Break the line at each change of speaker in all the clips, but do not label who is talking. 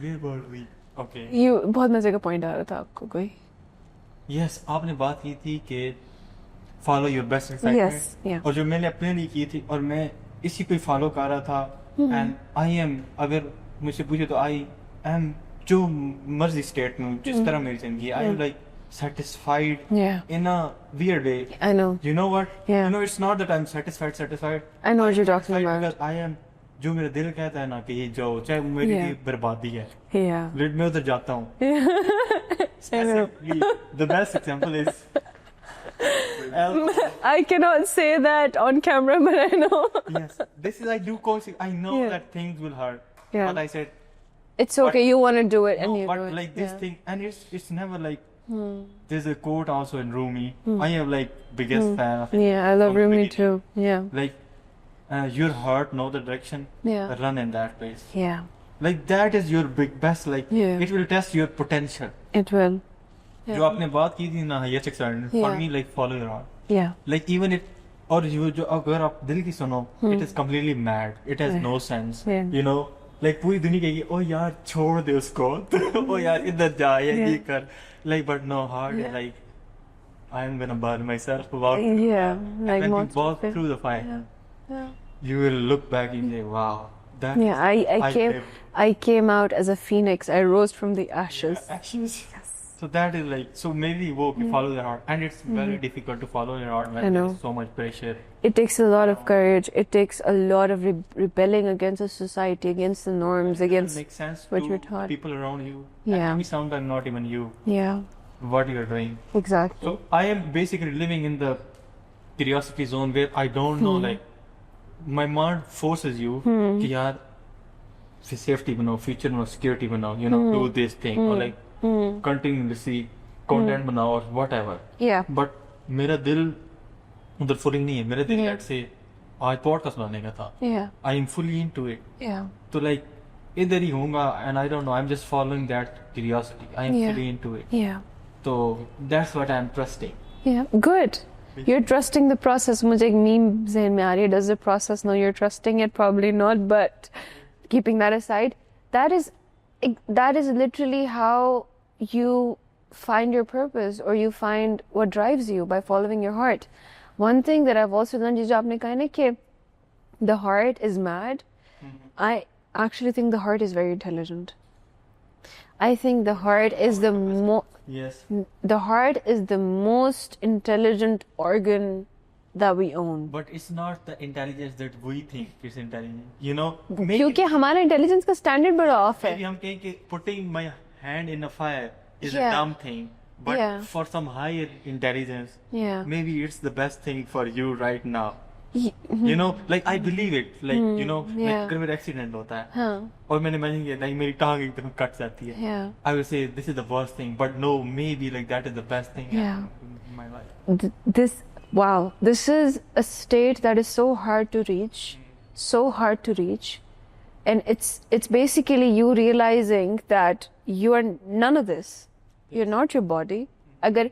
Where were we? Okay,
you बहुत मजे का पॉइंट आ रहा था आपको कोई?
यस, आपने बात की थी कि follow your best
yes,
excitement,
या
और जो मैंने अपने लिए की थी और मैं इसी पे फॉलो कर रहा था। एंड आई एम, अगर मुझसे पूछे तो आई एम जो मर्जी स्टेट में जिस तरह मेरी जिंदगी, I am like satisfied
Yeah,
in a weird way.
I know.
You know what?
Yeah.
You know, it's not that I'm satisfied.
I know what
I'm
you're talking
satisfied
about.
because I am, जो मेरा दिल कहता है ना कि ये जो चाहे वो मेरे
Yeah.
लिए बर्बादी है,
Yeah.
लेकिन मैं उधर जाता हूँ।
I know.
The best example is
I cannot say that on camera, but I know.
yes, this is I do conscious. I know
Yeah.
that things will hurt,
Yeah.
but I said
It's okay. You want to do it, and
no.
you
But
do it.
like this
Yeah.
thing, and it's never like. There's a quote also in Rumi. I am like biggest fan of.
Yeah, I love Rumi
completely.
too. Yeah.
Like your heart know the direction.
Yeah.
Run in that place.
Yeah.
Like that is your big best. Like
Yeah.
it will test your potential.
It will.
जो आपने बात की थी ना, yes, excited. For
Yeah.
me, like follow your heart.
Yeah.
Like even it, और जो अगर आप दिल की सुनो, it is completely mad. It has no sense.
Yeah.
You know, like पूरी दुनिया कहेगी, ओ यार छोड़ दे उसको, ओ यार इधर जा या ये कर. Like but no, heart is like, I am gonna burn myself about.
Yeah. Like
When you
monster
walk
fish.
through the fire,
Yeah. Yeah.
you will look back and say, wow, that.
Yeah. I came out as a phoenix. I rose from the ashes.
Actions. So that is like, so maybe वो follow your heart, and it's very difficult to follow your heart
I
when
know.
there's so much pressure.
It takes a lot of courage. It takes a lot of rebelling against the society, against the norms,
It
against
makes sense
what
to
you're taught.
people around you.
Yeah.
And maybe sometimes not even you,
Yeah.
what you're doing.
Exactly.
So I am basically living in the curiosity zone where I don't know, like my mind forces you कि यार safety बनाओ, future बनाओ, security बनाओ, you know, do this thing or like continuously content बनाओ or whatever.
Yeah.
But मेरा दिल उधर फुलिंग नहीं है, मेरा दिल लेट से आज पॉडकास्ट बनाने का था.
Yeah.
I am fully into it.
Yeah.
तो like इधर ही होऊंगा, and I don't know, I'm just following that curiosity. I am
Yeah.
fully into it.
Yeah.
So that's what I'm trusting.
Yeah. Good. You're trusting the process. मुझे एक meme ज़हन में आ रही है. Does the process know you're trusting it? Probably not. But keeping that aside, that is literally how you find your purpose, or you find what drives you by following your heart. One thing that I've also learned, जो आपने कहा ना कि the heart is mad. I actually think the heart is very intelligent. I think the heart is
Yes.
the heart is the most intelligent organ that we own.
But it's not the intelligence that we think is intelligent. You know, maybe,
क्योंकि हमारा intelligence का standard बड़ा of है.
maybe हम कहें कि putting my hand in a fire is a
Yeah.
dumb thing. But
Yeah.
for some higher intelligence,
Yeah.
maybe it's the best thing for you right now.
Ye-
You know, like I believe it. Like you know, like
Yeah.
अगर मेरा accident होता है
हाँ.
और मैंने imagine किया like मेरी टांग एकदम कट जाती है,
Yeah.
I will say this is the worst thing, but no, maybe like that is the best thing
Yeah.
in my life.
This is a state that is so hard to reach, and it's basically you realizing that you are none of this. You're not your body. अगर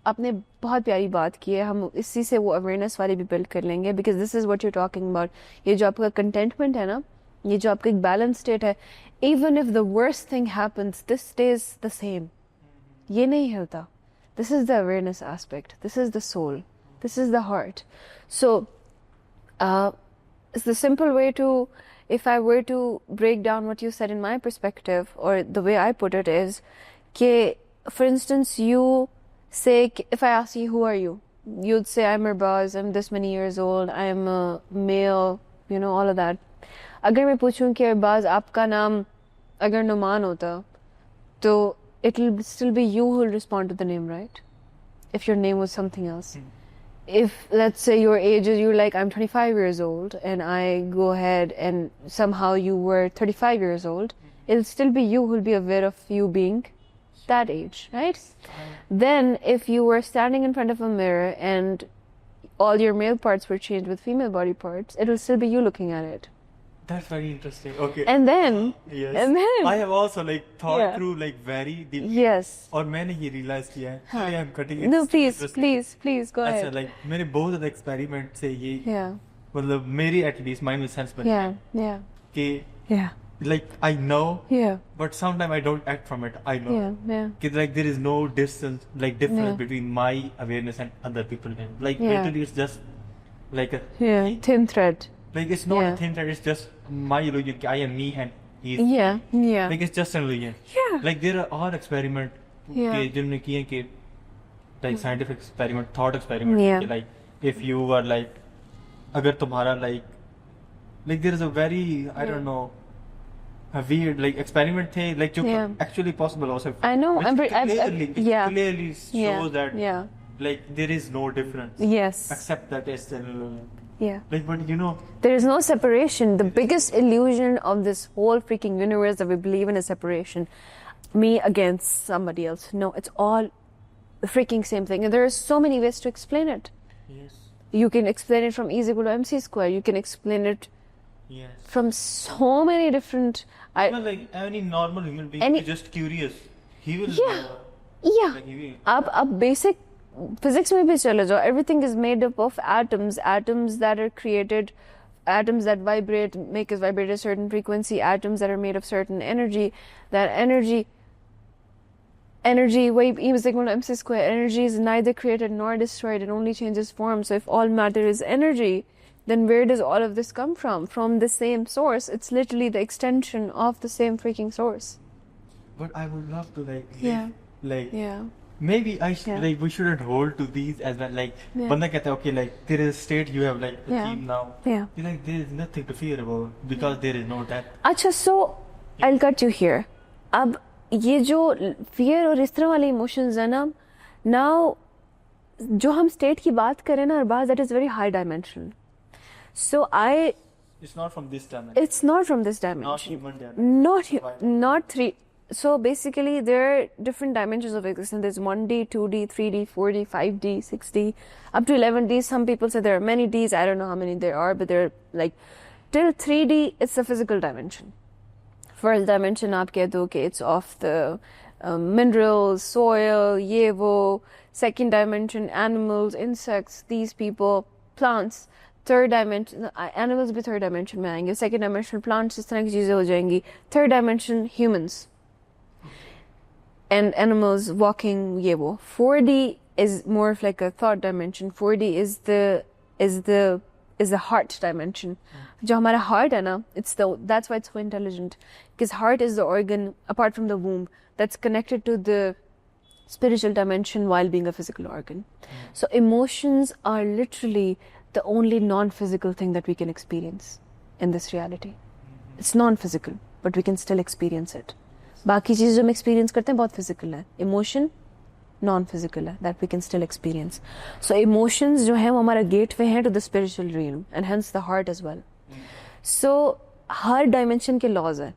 आपने बहुत प्यारी बात की है, हम इसी से वो अवेयरनेस वाली भी बिल्ड कर लेंगे, because this is what you're talking about. ये जो आपका contentment है ना, ये जो आपका एक balance state है, even if the worst thing happens, this stays the same. ये नहीं हिलता. This is the awareness aspect. This is the soul. This is the heart. So, it's the simple way to, if I were to break down what you said in my perspective, or the way I put it is, कि, for instance, you say, if I ask you, who are you? You'd say, I'm Irbaz, I'm this many years old, I'm a male, you know, all of that. अगर मैं पूछूं कि Irbaz, आपका नाम अगर नुमान होता, तो it'll still be you who will respond to the name, right? If your name was something else. If, let's say, your age is, you're like, I'm 25 years old, and I go ahead and somehow you were 35 years old, it'll still be you who'll be aware of you being that age, right? Then, if you were standing in front of a mirror and all your male parts were changed with female body parts, it'll still be you looking at it.
That's very interesting. Okay.
And then,
Yes.
and then,
I have also like thought
Yeah.
through like very deep.
yes.
और मैंने ये realize किया है.
हाँ.
Sorry, I'm cutting it.
No,
It's interesting.
please, go
अच्छा,
ahead.
like मैंने बहुत ज़्यादा experiment से ये
Yeah,
मतलब मेरी at least mind में sense बनी
yeah, yeah,
कि
yeah.
like I know,
Yeah.
but sometimes I don't act from it. I know.
Yeah. Yeah.
Like there is no distance, like difference
Yeah.
between my awareness and other people. Like
Yeah.
literally, it's just like a
Yeah. Thin thread.
like it's not
Yeah.
a thing that it's just my illusion. I am me and he's
Yeah. Yeah.
like it's just an illusion.
Yeah.
Like there are experiment
Yeah.
के जिन्होंने किए कि like scientific experiment, thought experiment.
Yeah.
कि, like if you were like अगर तुम्हारा like there is a very I don't know a weird like experiment थे like जो
Yeah.
actually possible हो सकता
I know.
which
I've yeah.
clearly shows
Yeah.
that
Yeah.
like there is no difference
Yes.
except that it's still
Yeah.
like but you know
There is no separation. The biggest illusion of this whole freaking universe that we believe in is separation. Me against somebody else. No, it's all the freaking same thing. And there are so many ways to explain it.
yes
You can explain it from E is equal to MC square. You can explain it
yes
from so many different.
well, like any normal human being
Any-
is just curious he will
Yeah. Yeah.
like he will
अब basic physics में भी चले जाओ. Everything is made up of atoms. Atoms that are created, atoms that vibrate, make us vibrate at a certain frequency. Atoms that are made of certain energy. That energy, wave E is equal to MC square. Energy is neither created nor destroyed. It only changes form. So if all matter is energy, then where does all of this come from? From the same source. It's literally the extension of the same freaking source.
but I would love to like
Yeah.
like
Yeah.
maybe
Yeah.
like we shouldn't hold to these as well like
Yeah.
banda कहता है okay like there is a state you have like
Yeah.
achieved now
Yeah.
you're like there is nothing to fear about because there is no death
अच्छा, so I'll cut you here. अब ये जो fear और इस तरह वाले emotions है ना, now जो हम state की बात करें ना Arbaaz, that is very high dimensional. So
it's not from this dimension
it's not from this
not
dimension.
human dimension
Not three. So basically, there are different dimensions of existence. There's 1D, 2D, 3D, 4D, 5D, 6D, up to 11D. Some people say there are many Ds. I don't know how many there are, but they're like till 3D. It's the physical dimension. First dimension, आप कह दो कि it's of the minerals, soil, ये वो. Second dimension, animals, insects, these people, plants. Third dimension, animals भी third dimension में आएंगे. Second dimension, plants, इस तरह की चीजें हो जाएंगी. Third dimension, humans. And animals walking, ये वो. 4D is more of like a thought dimension. 4D is the heart dimension. जो हमारा heart है ना, that's why it's so intelligent. Because heart is the organ apart from the womb that's connected to the spiritual dimension while being a physical organ. So emotions are literally the only non-physical thing that we can experience in this reality. It's non-physical, but we can still experience it. बाकी चीज़ जो हम experience करते हैं बहुत physical है. Emotion non-physical है, that we can still experience. So emotions जो है वो हमारा gateway है to the spiritual realm and hence the heart as well. So her dimension के laws है.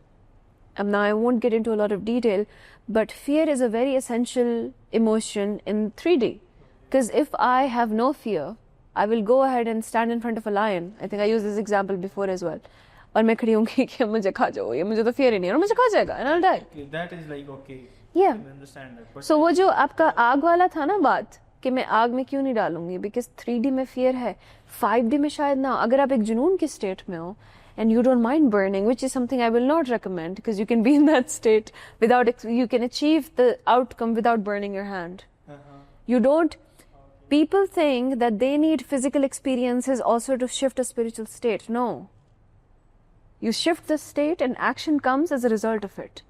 Now I won't get into a lot of detail, but fear is a very essential emotion in 3D. Because if I have no fear, I will go ahead and stand in front of a lion. I think I used this example before as well. और मैं खड़ी होंगी कि मुझे खा जाओ, ये मुझे तो fear ही नहीं है और मुझे खा जाएगा and I'll die.
okay, that is like okay
Yeah.
I understand that but
So वो जो आपका आग वाला था ना बात कि मैं आग में क्यों नहीं डालूंगी, because 3D में fear है, 5D में शायद ना. अगर आप एक जुनून की state में हो and you don't mind burning, which is something I will not recommend because you can be in that state without you can achieve the outcome without burning your hand. You don't. People think that they need physical experiences also to shift a spiritual state. No. You shift the state and action comes as a result of it.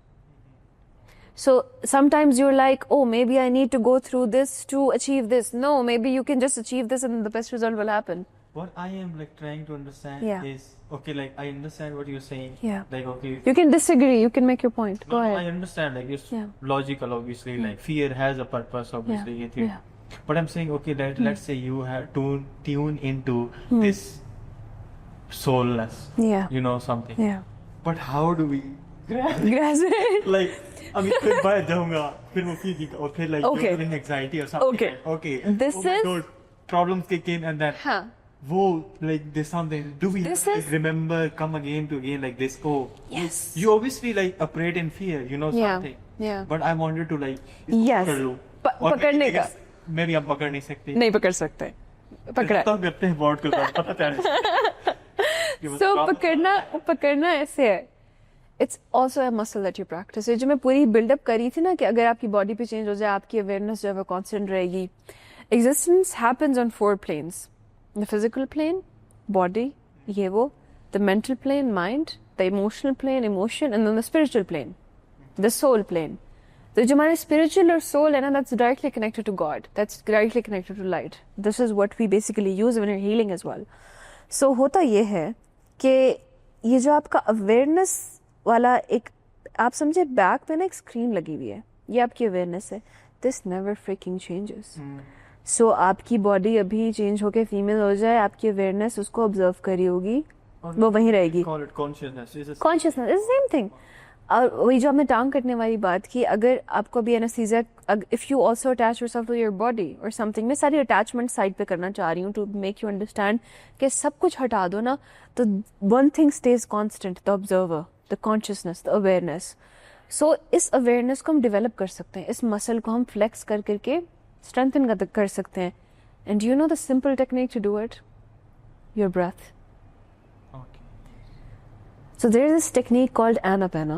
So sometimes you're like, oh, maybe I need to go through this to achieve this. No, maybe you can just achieve this and the best result will happen.
what I am like trying to understand
Yeah.
is okay like I understand what you're saying
Yeah.
like okay
You can disagree. You can make your point. Go
no, I
ahead.
understand like it's
Yeah.
logical obviously like fear has a purpose obviously
Yeah.
it is.
Yeah.
But I'm saying okay let's say you have to tune into this soulless
Yeah.
you know something
Yeah.
but how do we
Graduate.
like I mean फिर बाहर जाऊंगा फिर वो feeling और फिर like
Okay.
you're in anxiety or something
Okay.
like, okay
This
oh my
is-
God, problems kick in and then
Huh.
whoa like there's something do we
This
have to
is-
remember come again to again like this oh
Yes.
you obviously like operate in fear you know
Yeah.
something
Yeah.
but I wanted to like
Yes.
पकड़ लूं
प- पकड़ने का।
maybe हम पकड़ नहीं सकते
नहीं पकड़ सकते. पकड़ा.
तो करते हैं बोर्ड के साथ पता चल
So पकड़ना ऐसे है. It's also a muscle that you practice. जो मैं पूरी बिल्डअप करी थी ना कि अगर आपकी बॉडी पे चेंज हो जाए आपकी अवेयरनेस जो है वो कॉन्स्टेंट रहेगी. Existence happens on 4 planes. The physical plane, body, ये वो, the mental plane, mind, the emotional plane, emotion, and then the spiritual plane, the soul plane. तो जो हमारे स्पिरिचुअल और सोल है ना, that's directly connected to God, that's directly connected to light. This is what we basically use when we are healing as well. So होता ये है कि ये जो आपका अवेयरनेस वाला एक, आप समझे बैक पे ना एक स्क्रीन लगी हुई है, ये आपकी अवेयरनेस है. This never freaking changes. So आपकी बॉडी अभी चेंज होके फीमेल हो जाए, आपकी अवेयरनेस उसको ऑब्जर्व करी होगी, वो वहीं रहेगी.
Call it consciousness.
Consciousness is same thing. और वही जो हमने टांग कटने वाली बात की, अगर आपको भी anaesthesia, if you also attach yourself to your body और समथिंग, मैं सारी अटैचमेंट साइड पे करना चाह रही हूँ टू मेक यू अंडरस्टैंड कि सब कुछ हटा दो ना तो one thing stays constant, the observer, the consciousness, the awareness. So इस अवेयरनेस को हम डेवलप कर सकते हैं, इस मसल को हम फ्लेक्स कर करके स्ट्रेंथन कर सकते हैं. And you know the simple technique to do it, your breath.
Okay.
So there is this technique called Anapana,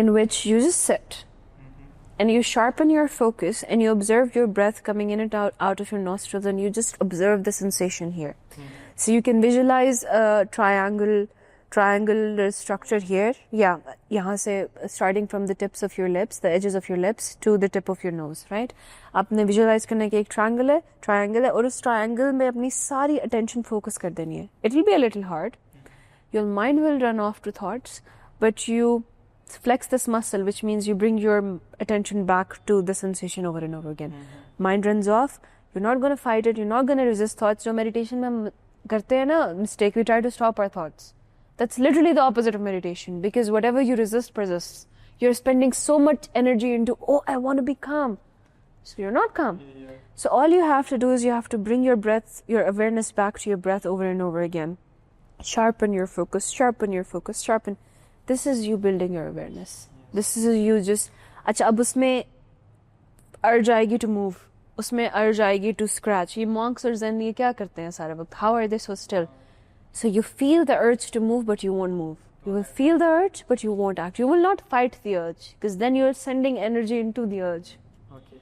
in which you just sit and you sharpen your focus and you observe your breath coming in and out of your nostrils, and you just observe the sensation here. So you can visualize a triangular structure here. Yeah, यहाँ से starting from the tips of your lips, the edges of your lips to the tip of your nose, right? आपने visualize करने के एक triangle है और उस triangle में अपनी सारी attention focus कर देनी है. It will be a little hard. Your mind will run off to thoughts, but you flex this muscle, which means you bring your attention back to the sensation over and over again. Mind runs off, you're not going to fight it, you're not going to resist thoughts. जो meditation में हम करते हैं ना mistake, we try to stop our thoughts. That's literally the opposite of meditation, because whatever you resist persists. You're spending so much energy into, oh, I want to be calm. So you're not calm. So all you have to do is you have to bring your breath, your awareness back to your breath over and over again. Sharpen your focus, sharpen your focus, sharpen. This is you building your awareness. This is you just, अच्छा अब उसमें urge आएगी to move, उसमें urge आएगी to scratch. ये monks और zen ये क्या करते हैं सारा वक्त? How are they so still? So you feel the urge to move, but you won't move. You will feel the urge, but you won't act. You will not fight the urge, because then you're sending energy into the urge.
Okay.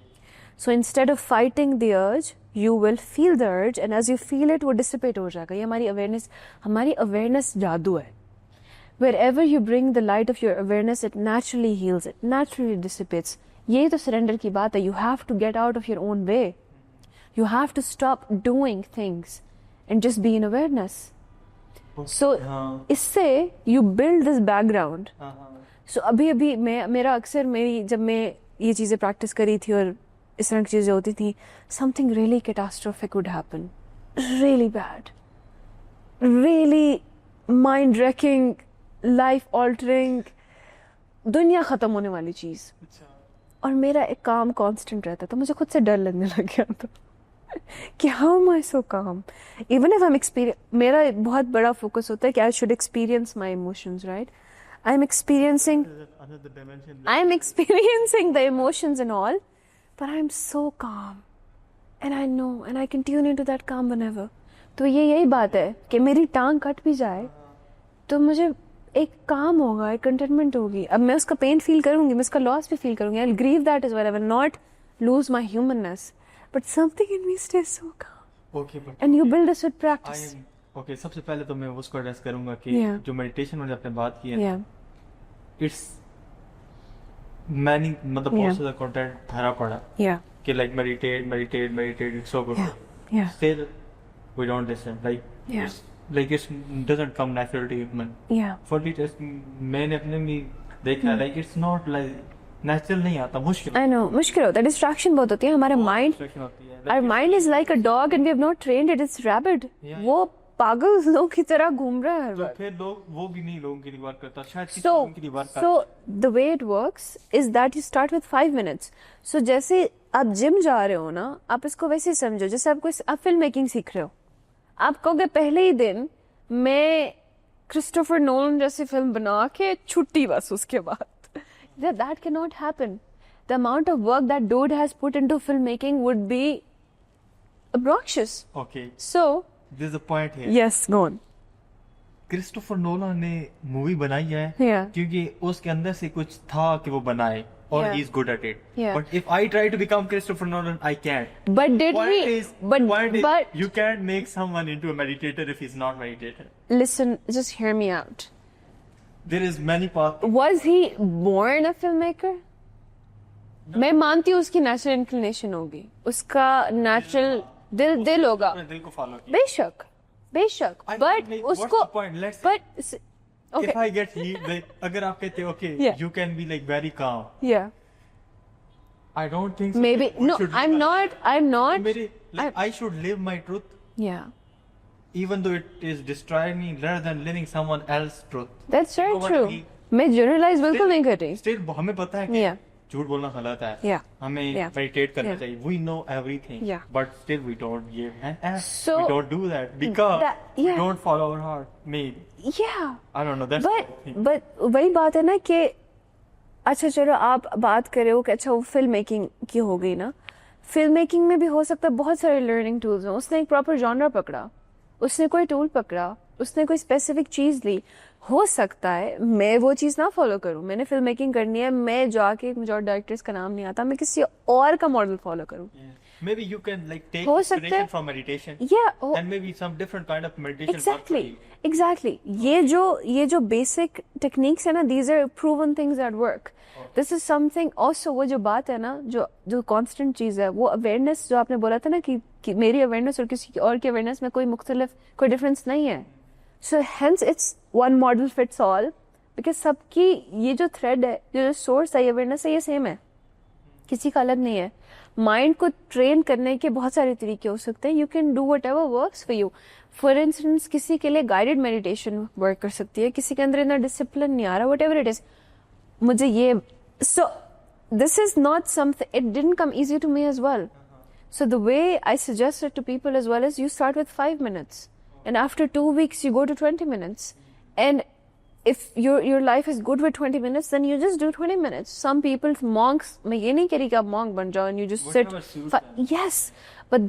So instead of fighting the urge, you will feel the urge, and as you feel it, वो dissipate हो जाएगा. ये हमारी awareness जादू है. Wherever you bring the light of your awareness, it naturally heals, it naturally dissipates. यही तो surrender की बात है. You have to get out of your own way. You have to stop doing things and just be in awareness. So इससे you build this background. So अभी मेरा अक्सर जब मैं ये चीज़ें practice करी थी और इस तरह की चीज़ें होती थी, something really catastrophic would happen. Really bad. Really mind-wrecking, life-altering, दुनिया ख़त्म होने वाली चीज़. और मेरा एक काम कांस्टेंट रहता था. मुझे खुद से डर लगने लग गया था कि how am I so calm? Even if मेरा बहुत बड़ा फोकस होता है कि I should experience my emotions, right? I'm experiencing the emotions and all, but I'm so calm. And I know, and I can tune into that calm whenever. तो यही बात है कि मेरी टांग कट भी जाए तो मुझे एक काम होगा, एक कंटेंटमेंट होगी. अब मैं उसका पेन फील करूंगी, मैं उसका लॉस भी फील करूंगी. I'll grieve that as well. I will not lose my humanness, but something in me stays so calm.
Okay, but
And you build this with practice.
Okay, सबसे पहले तो मैं उसको एड्रेस करूंगा कि जो मेडिटेशन वाली आपने बात की है, it's many मतलब बहुत सारा कंटेंट भरा पड़ा कि like meditate, it's so good. Still we don't listen. Like it doesn't come naturally to human. For it is मैंने अपने में देखा like it's not like natural नहीं आता, मुश्किल.
I know, मुश्किल होता है. Distraction बहुत होती है. हमारा mind is like a dog and we have not trained it. It's rabid. वो पागल लोगों की तरह घूम रहा है.
तो फिर वो भी नहीं लोगों की बात करता, शायद किसी की बात करता.
So the way it works is that you start with 5 minutes. So जैसे आप जिम जा रहे हो ना, आप इसको वैसे ही समझो जैसे आप फिल्म मेकिंग सीख रहे हो. आप कहोगे पहले ही दिन मैं क्रिस्टोफर नोलन जैसी फिल्म बना के छुट्टी बस उसके बाद. That cannot happen. The amount of work that dude has put into filmmaking would be obnoxious.
Okay.
So
there's a point here.
Yes, go on.
Christopher Nolan ने मूवी बनाई है
Yeah.
क्योंकि उसके अंदर से कुछ था कि वो बनाए और
Yeah.
He is good at it
Yeah.
But if I try to become Christopher Nolan I can't
But did
point
he?
is
But
you can't make someone into a meditator if he's not meditator.
listen, just hear me out.
There is many paths.
Was he born a filmmaker? मैं मानती हूँ उसकी natural inclination होगी, उसका natural दिल होगा,
अपने दिल को follow किया.
बेशक बेशक,
I mean,
but
like, what's
उसको
the point? Let's say
but okay
if I get healed, like, अगर आप कहते हो okay,
Yeah.
you can be like very calm.
yeah
I don't think so.
maybe
We
no
should
I'm
live
not
मेरे like I should live my truth
yeah
even though it is destroying me rather than living someone else's truth.
that's very
You know what
true.
I mean?
मैं generalise बिल्कुल
Still-
नहीं कर रही.
Still हमें पता है कि
Yeah.
झूठ बोलना गलत है.
Yeah.
हमें
Yeah.
meditate करना
Yeah.
चाहिए. We know everything.
Yeah.
But still we don't give and
So-
we don't do that because
That-
we
yeah.
don't follow our heart. Maybe.
yeah
I don't know. That's the thing.
but वही बात है ना कि अच्छा चलो आप बात कर रहे हो कि अच्छा वो फिल्म मेकिंग की हो गई ना, फिल्म मेकिंग में भी हो सकता है बहुत सारे लर्निंग टूल्स हैं. उसने एक प्रॉपर जॉनर पकड़ा, उसने कोई टूल पकड़ा, उसने कोई स्पेसिफिक चीज ली. हो सकता है मैं वो चीज ना फॉलो करूं, मैंने फिल्म मेकिंग करनी है, मैं जाके, मुझे और डायरेक्टर्स का नाम नहीं आता, मैं किसी और का मॉडल फॉलो करूं.
Yeah. Maybe you can like take
हो सकता है.
inspiration from meditation.
Yeah,
And maybe some different kind of meditation. work for you.
Exactly. ये जो बेसिक टेक्निक्स है ना, these are proven things that work. This is something also, वो जो बात है ना, जो कांस्टेंट चीज है, वो अवेयरनेस जो आपने बोला था ना कि मेरी अवेयरनेस और किसी और की अवेयरनेस में कोई डिफरेंस नहीं है. So hence it's one model fits all because सबकी ये जो थ्रेड है, जो सोर्स है, ये अवेयरनेस है, ये सेम है, किसी का अलग नहीं है. माइंड को ट्रेन करने के बहुत सारे तरीके हो सकते हैं. You can do what ever works for you. For instance किसी के लिए गाइडेड मेडिटेशन वर्क कर सकती है, किसी के अंदर इतना डिसिप्लिन नहीं आ रहा, वट एवर इट इज. मुझे ये so this is not something, it didn't come easy to me as well. So the way I suggest it to people as well is you start with 5 minutes and after 2 weeks you go to 20 minutes. And if your life is good with 20 minutes, then you just do 20 minutes. Some people, monks, मैं ये नहीं कह रही कि आप monk बन जाओ and you just
Whatever
sit.
suits them.
Yes, but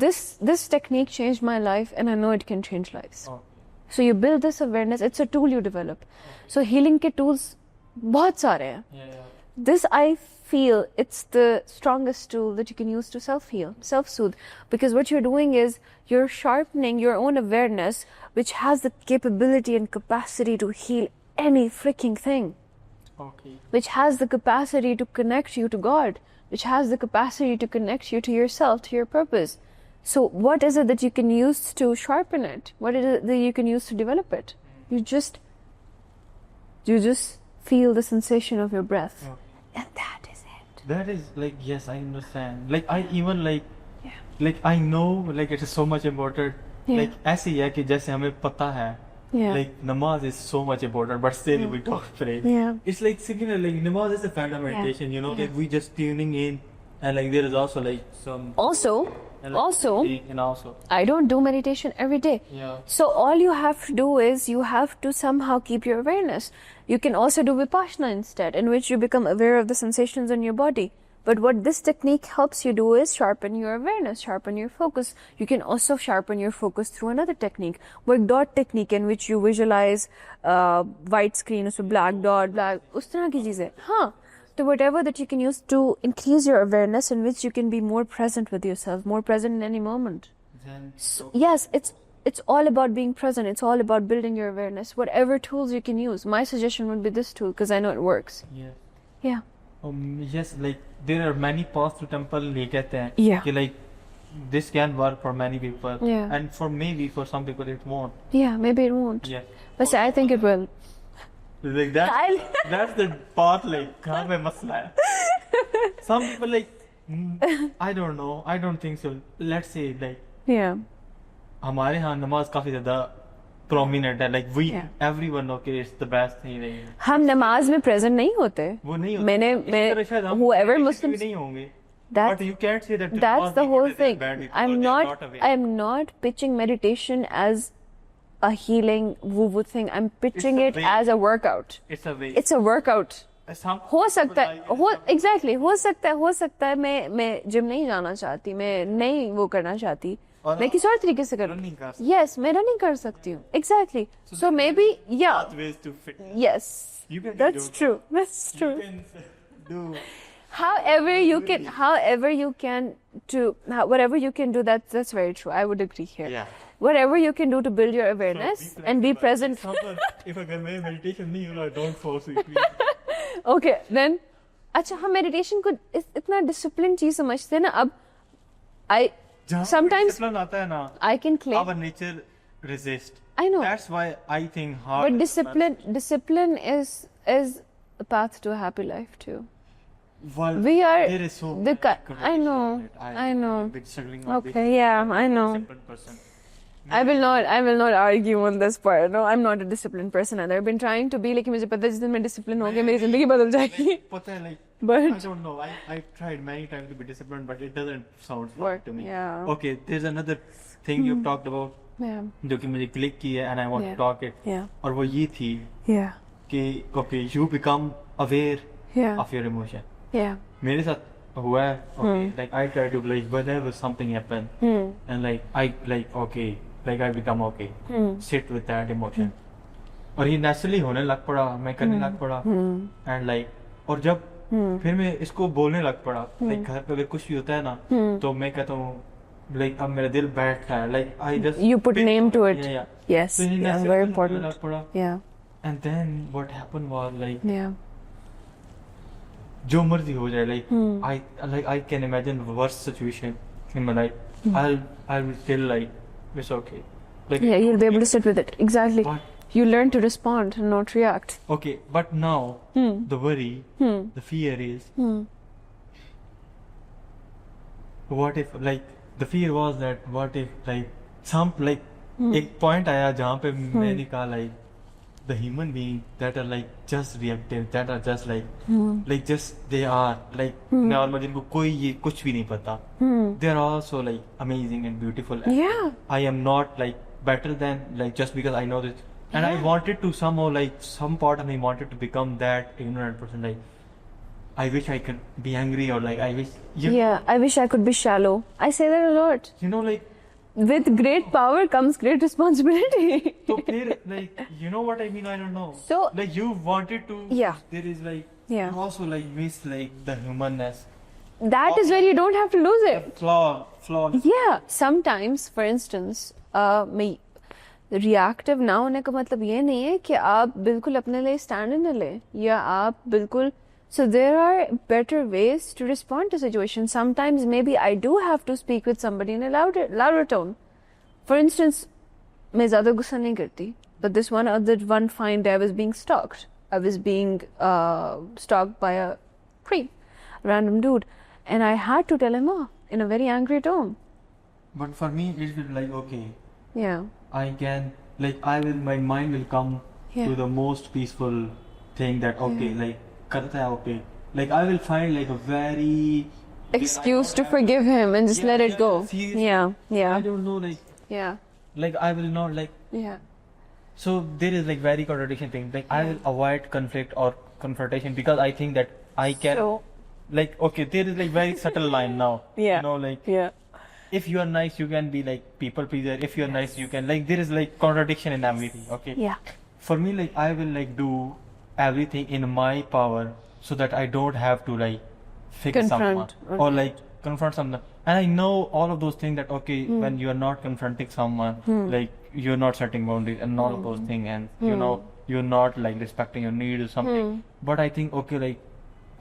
this technique changed my life and I know it can change lives.
Okay.
So you build this awareness, it's a tool you develop. So healing के tools बहुत सारे हैं.
Yeah, yeah.
This I feel it's the strongest tool that you can use to self-heal, self-soothe, because what you're doing is you're sharpening your own awareness, which has the capability and capacity to heal any freaking thing,
Okay.
which has the capacity to connect you to God, which has the capacity to connect you to yourself, to your purpose. So what is it that you can use to sharpen it? What is it that you can use to develop it? You just feel the sensation of your breath.
Okay.
And that is it.
That is like, yes, I understand. Like I even
Yeah.
like I know like it is so much important.
Yeah.
Like ऐसे ही है कि जैसे हमें पता है
Yeah.
like namaz is so much important, but still we don't pray.
Yeah.
It's like similar, like namaz is a kind of meditation, you know,
Yeah.
like we just tuning in, and like there is also like some
Also,
and also
I don't do meditation every day.
yeah.
So all you have to do is you have to somehow keep your awareness. You can also do Vipassana instead, in which you become aware of the sensations in your body. But what this technique helps you do is sharpen your awareness, sharpen your focus. You can also sharpen your focus through another technique, work dot technique, in which you visualize white screen, so black dot, उस तरह की चीजें. हाँ, so whatever that you can use to increase your awareness, in which you can be more present with yourself, more present in any moment.
Then
So, yes, it's all about being present. It's all about building your awareness. Whatever tools you can use. My suggestion would be this tool because I know it works.
yeah.
Yeah.
Yes, like there are many paths to temple. ये कहते हैं
Yeah.
कि like this can work for many people.
Yeah.
And for maybe for some people it won't.
Yeah, maybe it won't.
Yeah.
But I think it will.
Like that's the part like कहाँ पे मसला है. Some people like I don't know. I don't think so. Let's say like
Yeah.
हमारे यहाँ नमाज काफी ज्यादा prominent है. Like we
Yeah.
everyone okay it's the best thing. Like,
हम नमाज में present नहीं होते.
वो नहीं होता.
मैंने
इस तरह शायद हम
whoever
meditation
Muslims,
भी नहीं होंगे.
That's
But you can't say that.
that's the whole thing.
Bad because
I'm
they are
not
aware.
I'm not pitching meditation as a healing woo-woo thing. I'm pitching
It's a
it
way.
as a workout.
It's a way.
It's a workout.
Some
हो
people
सकता है,
like it,
हो
some-
exactly हो सकता है मैं gym नहीं जाना चाहती, मैं नहीं वो करना चाहती,
और
मैं किसी और तरीके से करूँ.
नहीं कर
Yes, मैं रनिंग कर सकती हूँ. Exactly. So maybe, yeah.
ways to fit.
Yes.
You can
That's
do-
true. That's true.
You can do
However you can whatever you can do, that's very true. I would agree here.
yeah.
Whatever you can do to build your awareness and be present.
If अगर मैं meditation नहीं हो रहा, don't force it. Please.
Okay, then अच्छा हम meditation को इतना discipline चीज समझते हैं ना. अब I
जहाँ
sometimes
discipline आता है ना,
I can claim.
our nature resist.
I know.
That's why I think hard.
But discipline is a path to a happy life too.
Well,
We are
there is so
the
many
I
contradictions
know.
in it.
I know.
I'm a bit struggling on this.
Okay, yeah, I know.
Disciplined person.
I will not argue on this part. No, I'm not a disciplined person either. I've been trying to be like मुझे पता है जिस दिन मैं disciplined हो गया मेरी जिंदगी बदल जाएगी.
पता है, like I
But
don't know. I've tried many times to be disciplined, but it doesn't sound fun
work.
to me.
Yeah.
Okay, there's another thing you've talked about
Yeah.
जो कि मुझे click की है and I want
Yeah.
to talk it.
Yeah.
और वो ये थी
Yeah.
कि okay, you become aware
Yeah.
of your emotion.
Yeah.
मेरे साथ हुआ है. Okay, like I try to like whenever something happen and like I like okay, like I become okay. Sit with that emotion. और ये naturally होने लग पड़ा, मैं करने लग पड़ा and like और जब फिर मैं इसको बोलने लग पड़ा, like घर पे अगर कुछ भी होता है ना, तो मैं कहता हूँ like अब मेरा दिल बैठ रहा है, like I just
You put name to it.
Yeah, yeah.
Yes.
तो ये
Yeah.
naturally
Very
होने
important.
लग पड़ा.
Yeah.
And then what happened was like
Yeah.
जो मर्जी हो जाए, like I can imagine worst situation in my life. I'll be still like it's okay. Like
Yeah. You'll be able to sit with it. Exactly.
But
You learn to respond and not react.
okay, but now the worry, the fear is what if like the fear was that what if like some like एक point आया जहाँ पे मैंने कहा like the human being that are like just reactive, that are just like just they are like normal जिनको कोई ये कुछ भी नहीं पता, they are also like amazing and beautiful. And
Yeah.
I am not like better than like just because I know this. And I wanted to somehow like some part of me wanted to become that ignorant person. Like I wish I could be angry or like I wish
Yeah. I wish I could be shallow. I say that a lot.
you know like
With great power comes great responsibility.
so फिर like you know what I mean, I don't know.
So-
like you wanted to
Yeah.
there is like
Yeah.
you also like miss like the humanness,
That is where you don't have to lose it.
flaw.
Yeah. Sometimes, for instance, मैं reactive ना होने का मतलब ये नहीं है कि आप बिल्कुल अपने लिए stand न ले या आप बिल्कुल. So there are better ways to respond to situations. Sometimes maybe I do have to speak with somebody in a louder tone. For instance, मैं ज़्यादा गुस्सा नहीं करती. But this one fine day I was being stalked. I was being stalked by a creep, random dude, and I had to tell him off in a very angry tone.
But for me it will like okay,
Yeah.
I can like my mind will come
Yeah.
to the most peaceful thing that okay like करता है okay, like I will find like a very
Excuse to forgive him and just let it go.
seriously.
Yeah.
I
Yeah.
don't know
Yeah.
like I will not like
Yeah.
so there is like very contradiction thing like I will avoid conflict or confrontation because I think that I can
So.
like okay there is like very subtle line now.
Yeah.
You know like
Yeah.
if you are nice you can be like people pleaser, if you are nice you can like there is like contradiction in everything. Okay,
Yeah.
for me like I will like do everything in my power so that I don't have to like fix
Confront,
someone or like confront someone. And I know all of those things that okay when you are not confronting someone like you're not setting boundaries and all of those things and you know you're not like respecting your needs or something. But I think okay like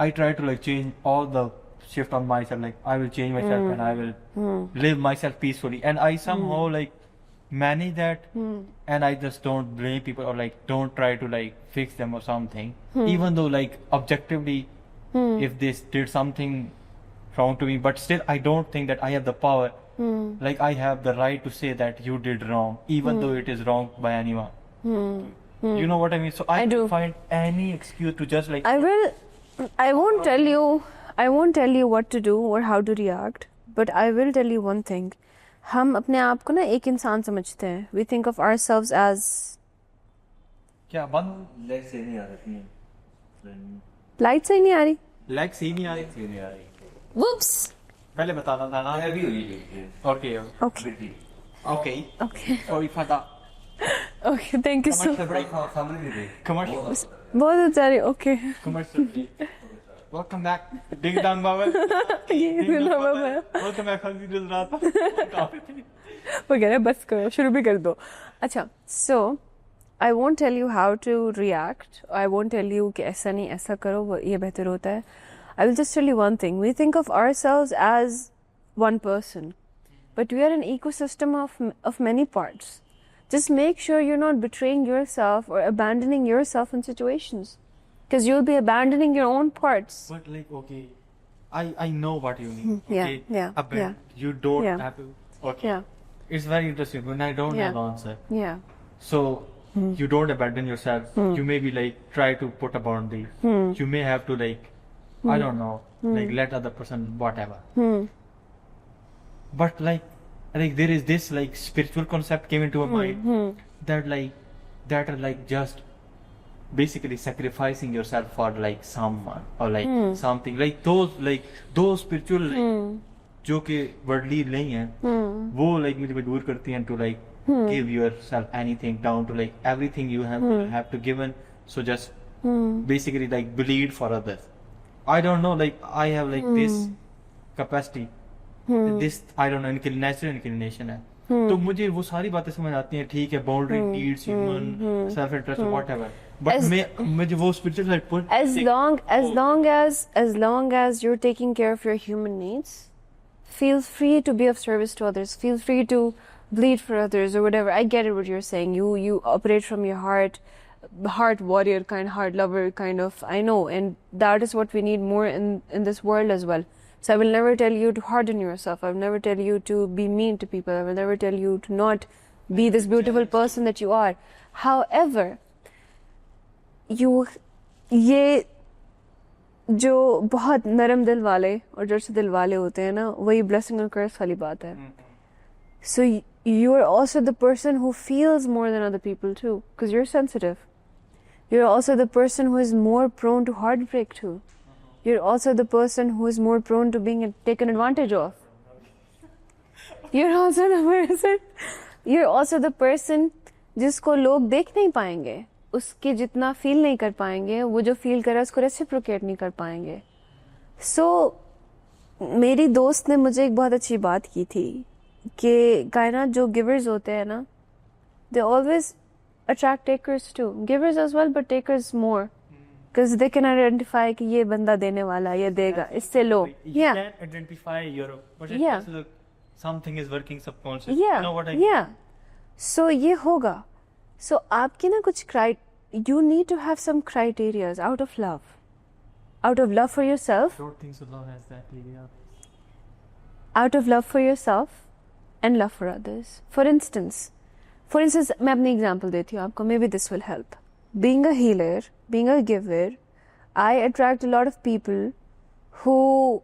I try to like change all the shift on myself, like I will change myself and I will live myself peacefully and I somehow like manage that and I just don't blame people or like don't try to like fix them or something even though like objectively if they did something wrong to me, but still I don't think that I have the power like I have the right to say that you did wrong even though it is wrong by anyone. You know what I mean? So I
do.
find any excuse to just like
I won't tell you what to do or how to react, but I will tell you one thing. हम अपने आप को ना एक इंसान समझते हैं. We think of ourselves as
क्या बंद लेग से नहीं आ रही
लाइट सही नहीं आ रही.
लेग से नहीं आ रही
Whoops.
पहले बताना था ना
अभी हुई
okay
Okay.
Okay
Okay.
Sorry for that
Okay. Thank you so.
सामने नहीं दे
commercial
बहुत अच्छा रही. Okay.
commercial welcome back ding dong bubble
ये
ding dong
बाबा.
welcome back हल्दी दिल रात
वो कह रहे हैं बस करो शुरू भी कर दो. अच्छा. So I won't tell you how to react. I won't tell you कि ऐसा नहीं ऐसा करो वो ये बेहतर होता है. I will just tell you one thing. We think of ourselves as one person, but we are an ecosystem of many parts. Just make sure you're not betraying yourself or abandoning yourself in situations, because you'll be abandoning your own parts.
but like okay I know what you mean
Yeah,
okay
yeah,
but
yeah.
you don't
Yeah.
have to okay
Yeah,
it's very interesting when I don't
Yeah.
have answer
yeah,
so you don't abandon yourself you may be like try to put a boundary you may have to like I don't know like let other person whatever but like there is this like spiritual concept came into my mind that are like just basically sacrificing yourself for like someone or like something like those spiritual like, जो कि worldly नहीं है वो like मुझे मजबूर करती हैं to like give yourself anything down to like everything you have to given so just basically like bleed for others. I don't know like I have like this capacity this I don't know natural inclination है तो मुझे वो सारी बातें समझ आती हैं ठीक है boundary needs human self interest whatever but मुझे वो स्पिरिचुअल साइड पर
as long as you're taking care of your human needs, feel free to be of service to others. Feel free to bleed for others or whatever. I get it what you're saying. You operate from your heart warrior kind, heart lover kind of. I know, and that is what we need more in this world as well. So I will never tell you to harden yourself. I will never tell you to be mean to people. I will never tell you to not be this beautiful person that you are. However, ये जो बहुत नरम दिल वाले और जड़ दिल वाले होते हैं ना वही blessing और curse वाली बात है. So you are also the person who feels more than other people too, because you're sensitive. You're also the person who is more prone to heartbreak too. You're also the person who is more prone to being taken advantage of. You're also the person जिसको लोग देख नहीं पाएंगे, उसके जितना feel नहीं कर पाएंगे, वो जो फील कर रहा है उसको रेसिप्रोकेट नहीं कर पाएंगे. So मेरी दोस्त ने मुझे एक बहुत अच्छी बात की थी कि कायनात जो गिवर्स होते हैं ना, they always attract takers too. Givers as well, but takers more. Because they can identify कि ये बंदा देने वाला, ये देगा, इससे लो.
You
Yeah.
can identify your, but
Yeah.
it's like something is working subconscious.
Yeah.
You know what I mean?
Yeah. So ये होगा. So आपकी ना कुछ you need to have some criterias out of love. Out of love for yourself.
I don't think so love has that area.
Out of love for yourself and love for others. For instance, मैं अपनी example देती हूँ आपको. Maybe this will help. Being a healer, being a giver, I attract a lot of people who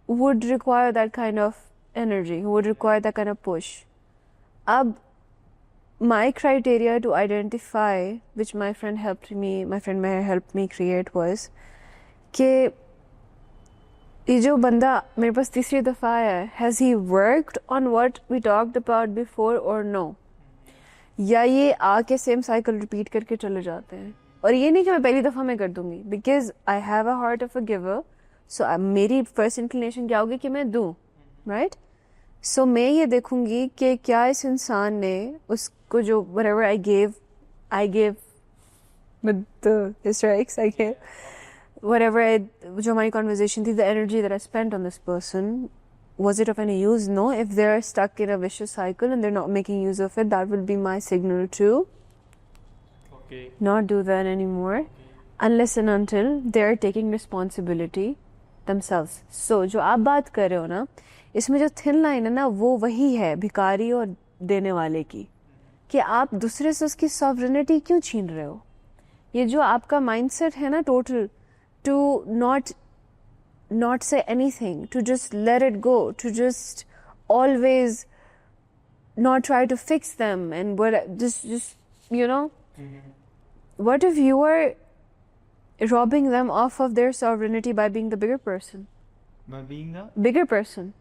would require that kind of energy, who would require that kind of push. Ab, my criteria to identify, which my friend Meher helped me create was कि ये जो बंदा मेरे पास तीसरी दफ़ा आया है, has he worked on what we talked about before or no? या ये आके सेम साइकिल रिपीट करके चले जाते हैं. और ये नहीं कि मैं पहली दफ़ा में कर दूंगी, because I have a heart of a giver. So मेरी फर्स्ट इंक्लिनेशन क्या होगी कि मैं दूं, राइट? सो मैं ये देखूंगी कि क्या इस इंसान ने उसको जो whatever I gave with the strikes I gave, जो हमारी conversation थी, the energy that I spent on this person, was it of any use? No. If they're stuck in a vicious cycle and they're not making use of it, that will be my signal to not do that anymore, unless and until they're taking responsibility themselves. So जो आप बात कर रहे हो ना, इसमें जो thin line है ना, वो वही है भिखारी और देने वाले की, कि आप दूसरे से उसकी sovereignty क्यों छीन रहे हो? ये जो आपका mindset है ना total, to not say anything, to just let it go, to just always not try to fix them, and just you know, what if you were robbing them off of their sovereignty by being the bigger person?
By being the
bigger person.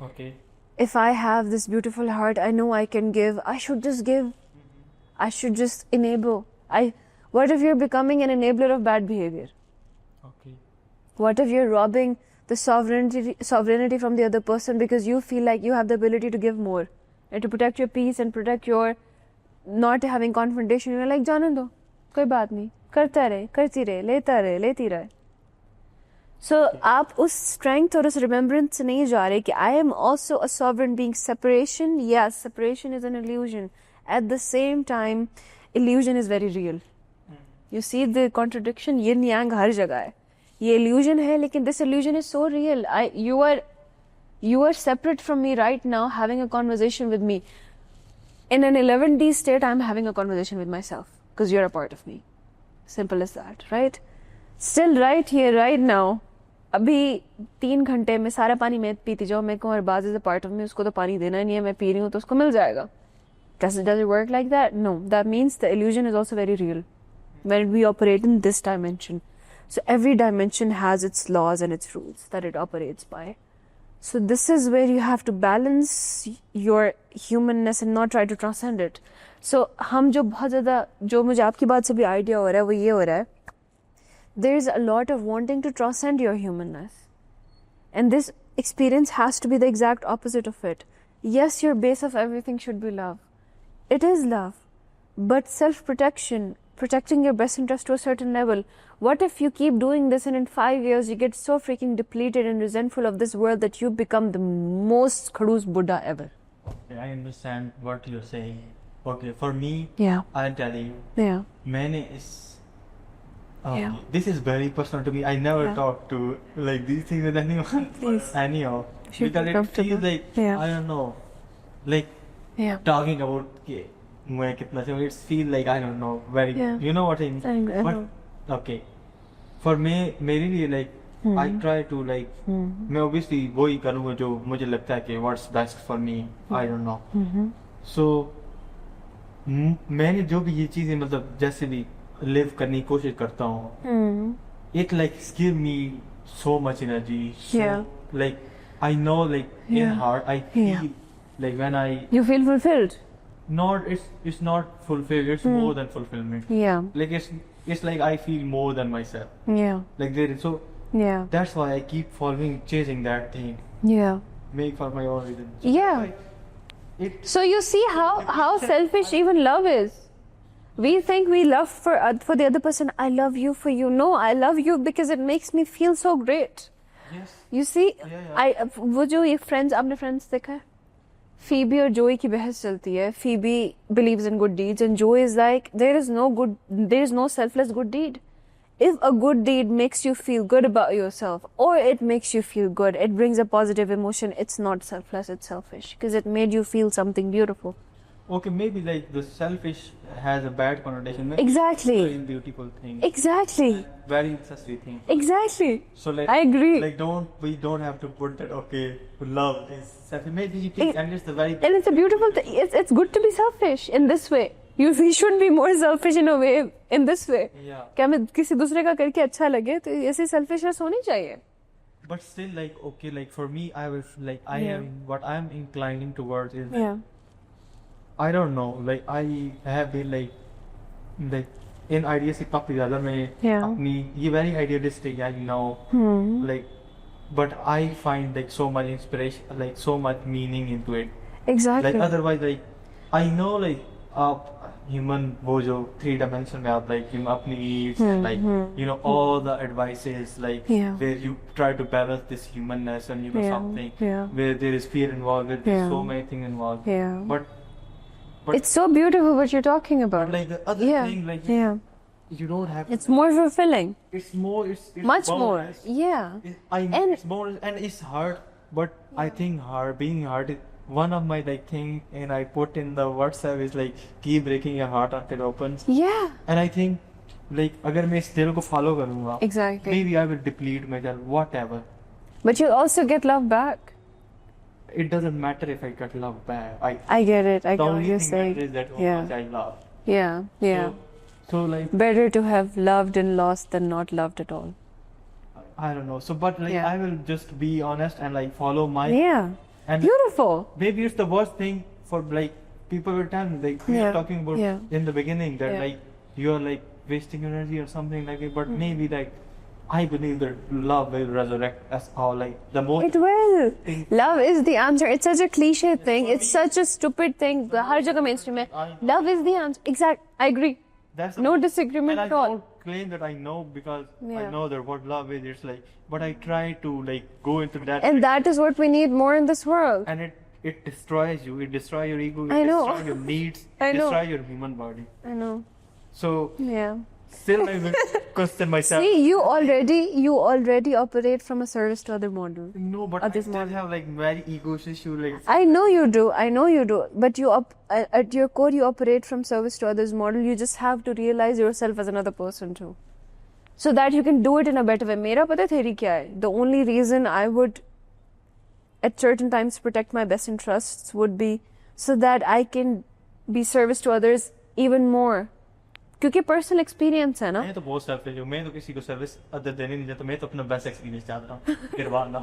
okay.
If I have this beautiful heart, I know I can give. I should just give. I should just enable. What if you're becoming an enabler of bad behavior?
Okay.
What if you're robbing the sovereignty from the other person because you feel like you have the ability to give more and to protect your peace and protect your not having confrontation? You're like, जाने दो, कोई बात नहीं, करता रहे, करती रहे, लेती रहे. So आप उस strength और उस remembrance से नहीं जा रहे कि I am also a sovereign being. Separation, yes, separation is an illusion. At the same time, illusion is very real. You see the contradiction? Yin yang हर जगह है. ये illusion है, लेकिन this illusion is so real. You are separate from me right now, having a conversation with me. In an 11D state, I'm having a conversation with myself because you're a part of me. Simple as that, right? Still right here, right now. अभी 3 घंटे में सारा पानी मैं पीती जाऊँ, मैं कहूँ Arbaaz is a part of me, उसको तो पानी देना नहीं है, मैं पी रही हूँ तो उसको मिल जाएगा. Does it work like that? No. That means the illusion is also very real when we operate in this dimension. So every dimension has its laws and its rules that it operates by. So this is where you have to balance your humanness and not try to transcend it. So हम जो बहुत ज़्यादा जो मुझे आपकी बात से भी idea हो रहा है वो ये हो रहा है. There is a lot of wanting to transcend your humanness. And this experience has to be the exact opposite of it. Yes, your base of everything should be love. It is love. But self-protection, protecting your best interest to a certain level. What if you keep doing this and in 5 years you get so freaking depleted and resentful of this world that you become the most Khadoos Buddha ever?
Okay, I understand what you're saying. Okay, for me,
Yeah.
I'll tell you.
Yeah.
Many is.
Yeah.
This is very personal to me. I never
Yeah.
talk to like these things with anyone.
Please.
Anyhow,
Should
because
be
it
comfortable.
feels like
Yeah.
I don't know, like
Yeah.
talking about मैं कितना से it feel like I don't know very
Yeah.
you know what I mean.
I know.
But okay, for me मेरे लिए like I try to like मैं obviously वही करूँगा जो मुझे लगता है कि what's best for me. I don't know. So मैंने जो भी ये चीजें मतलब जैसे भी live करने की कोशिश करता हूँ, it like give me so much energy. So,
Yeah.
like I know like in
Yeah.
heart I feel
Yeah.
like when I
You feel fulfilled?
not it's not fulfilled. It's more than fulfillment.
Yeah.
Like it's like I feel more than myself.
Yeah.
Like there is so
Yeah.
that's why I keep following chasing that thing.
Yeah.
Make for my own reason.
Yeah.
It
So you see how selfish even love is. We think we love for the other person. I love you for you. No, I love you because it makes me feel so great.
yes.
You see,
Yeah.
वो जो ये friends आपने friends देखा है? Phoebe और Joey की बहस चलती है. Phoebe believes in good deeds and Joey is like there is no selfless good deed. If a good deed makes you feel good about yourself or it makes you feel good, it brings a positive emotion, it's not selfless, it's selfish because it made you feel something beautiful.
Okay, maybe like the selfish has a bad connotation. Maybe
Exactly.
It's a very beautiful thing.
Exactly.
Very necessary thing.
Exactly.
So like
I agree.
Like we don't have to put that okay love is selfish. Maybe you think and it's the very
And it's a beautiful thing. It's good to be selfish in this way. We should be more selfish in a way, in this way.
yeah.
कि हमें किसी दूसरे का करके अच्छा लगे तो ऐसी selfishness होनी चाहिए.
But still like okay like for me I was like I
Yeah.
am what I am inclining towards is
Yeah.
I don't know like I have been like in ideas से काफी ज़्यादा मैं
Yeah.
अपनी ये very idealistic है you know like but I find like so much inspiration like so much meaning into it.
Exactly.
Like otherwise like I know like human वो जो 3 dimension में आप like अपनी needs like you know all the advices like
Yeah.
where you try to balance this humanness and you know
Yeah.
something
Yeah.
where there is fear involved with
Yeah.
so many things involved
Yeah.
but
It's so beautiful what you're talking about.
like the other
Yeah.
thing like
Yeah.
you don't have
It's more fulfilling.
it's more it's
Much more.
bonus.
Yeah.
I know
And-
it's more and it's hard but I think being hard is one of my like thing and I put in the WhatsApp is like keep breaking your heart until it opens
Yeah.
and I think like अगर मैं इस दिल को follow करूँगा
Exactly.
maybe I will deplete myself whatever
But you also get love back.
it doesn't matter if I get love back
I get it. I
the
get what
only
you're
thing
saying.
matters is that how
Yeah.
much I love
Yeah. Yeah.
so like
Better to have loved and lost than not loved at all.
I don't know. So, but like,
Yeah.
I will just be honest and like follow my.
Yeah.
And
Beautiful.
maybe it's the worst thing for like people will tell me like we
Yeah.
were talking about
Yeah.
in the beginning that
Yeah.
like you are like wasting energy or something like it. But
Mm.
maybe like I believe that love will resurrect us all. Like the most.
It will.
thing.
Love is the answer. It's such a cliche thing. It's such a stupid thing. हर जगह mainstream है. Love is the answer. Exact. I agree.
That's
No
and
disagreement
I
at all.
don't claim that I know because I
Yeah.
know that what love is. It's like, but I try to like go into that.
And that is what we need more in this world.
And it destroys you. It destroys your ego.
I
It
know.
destroys your needs.
I
It
know.
destroys your human body.
I know.
So
Yeah.
still I will question myself.
See, you already operate from a service to other model.
No, but I
Others
still
model.
have like very ego issue. Like
I know you do. But at your core, you operate from service to others model. You just have to realize yourself as another person too, so that you can do it in a better way. मेरा पता है theory क्या है? The only reason I would, at certain times, protect my best interests would be so that I can be service to others even more. क्योंकि personal experience है ना.
मैं तो बहुत सेल्फिश हूँ. मैं तो किसी को सर्विस अदर देने नहीं देता. मैं तो अपना बेस्ट एक्सपीरियंस चाहता हूँ. Nirvana.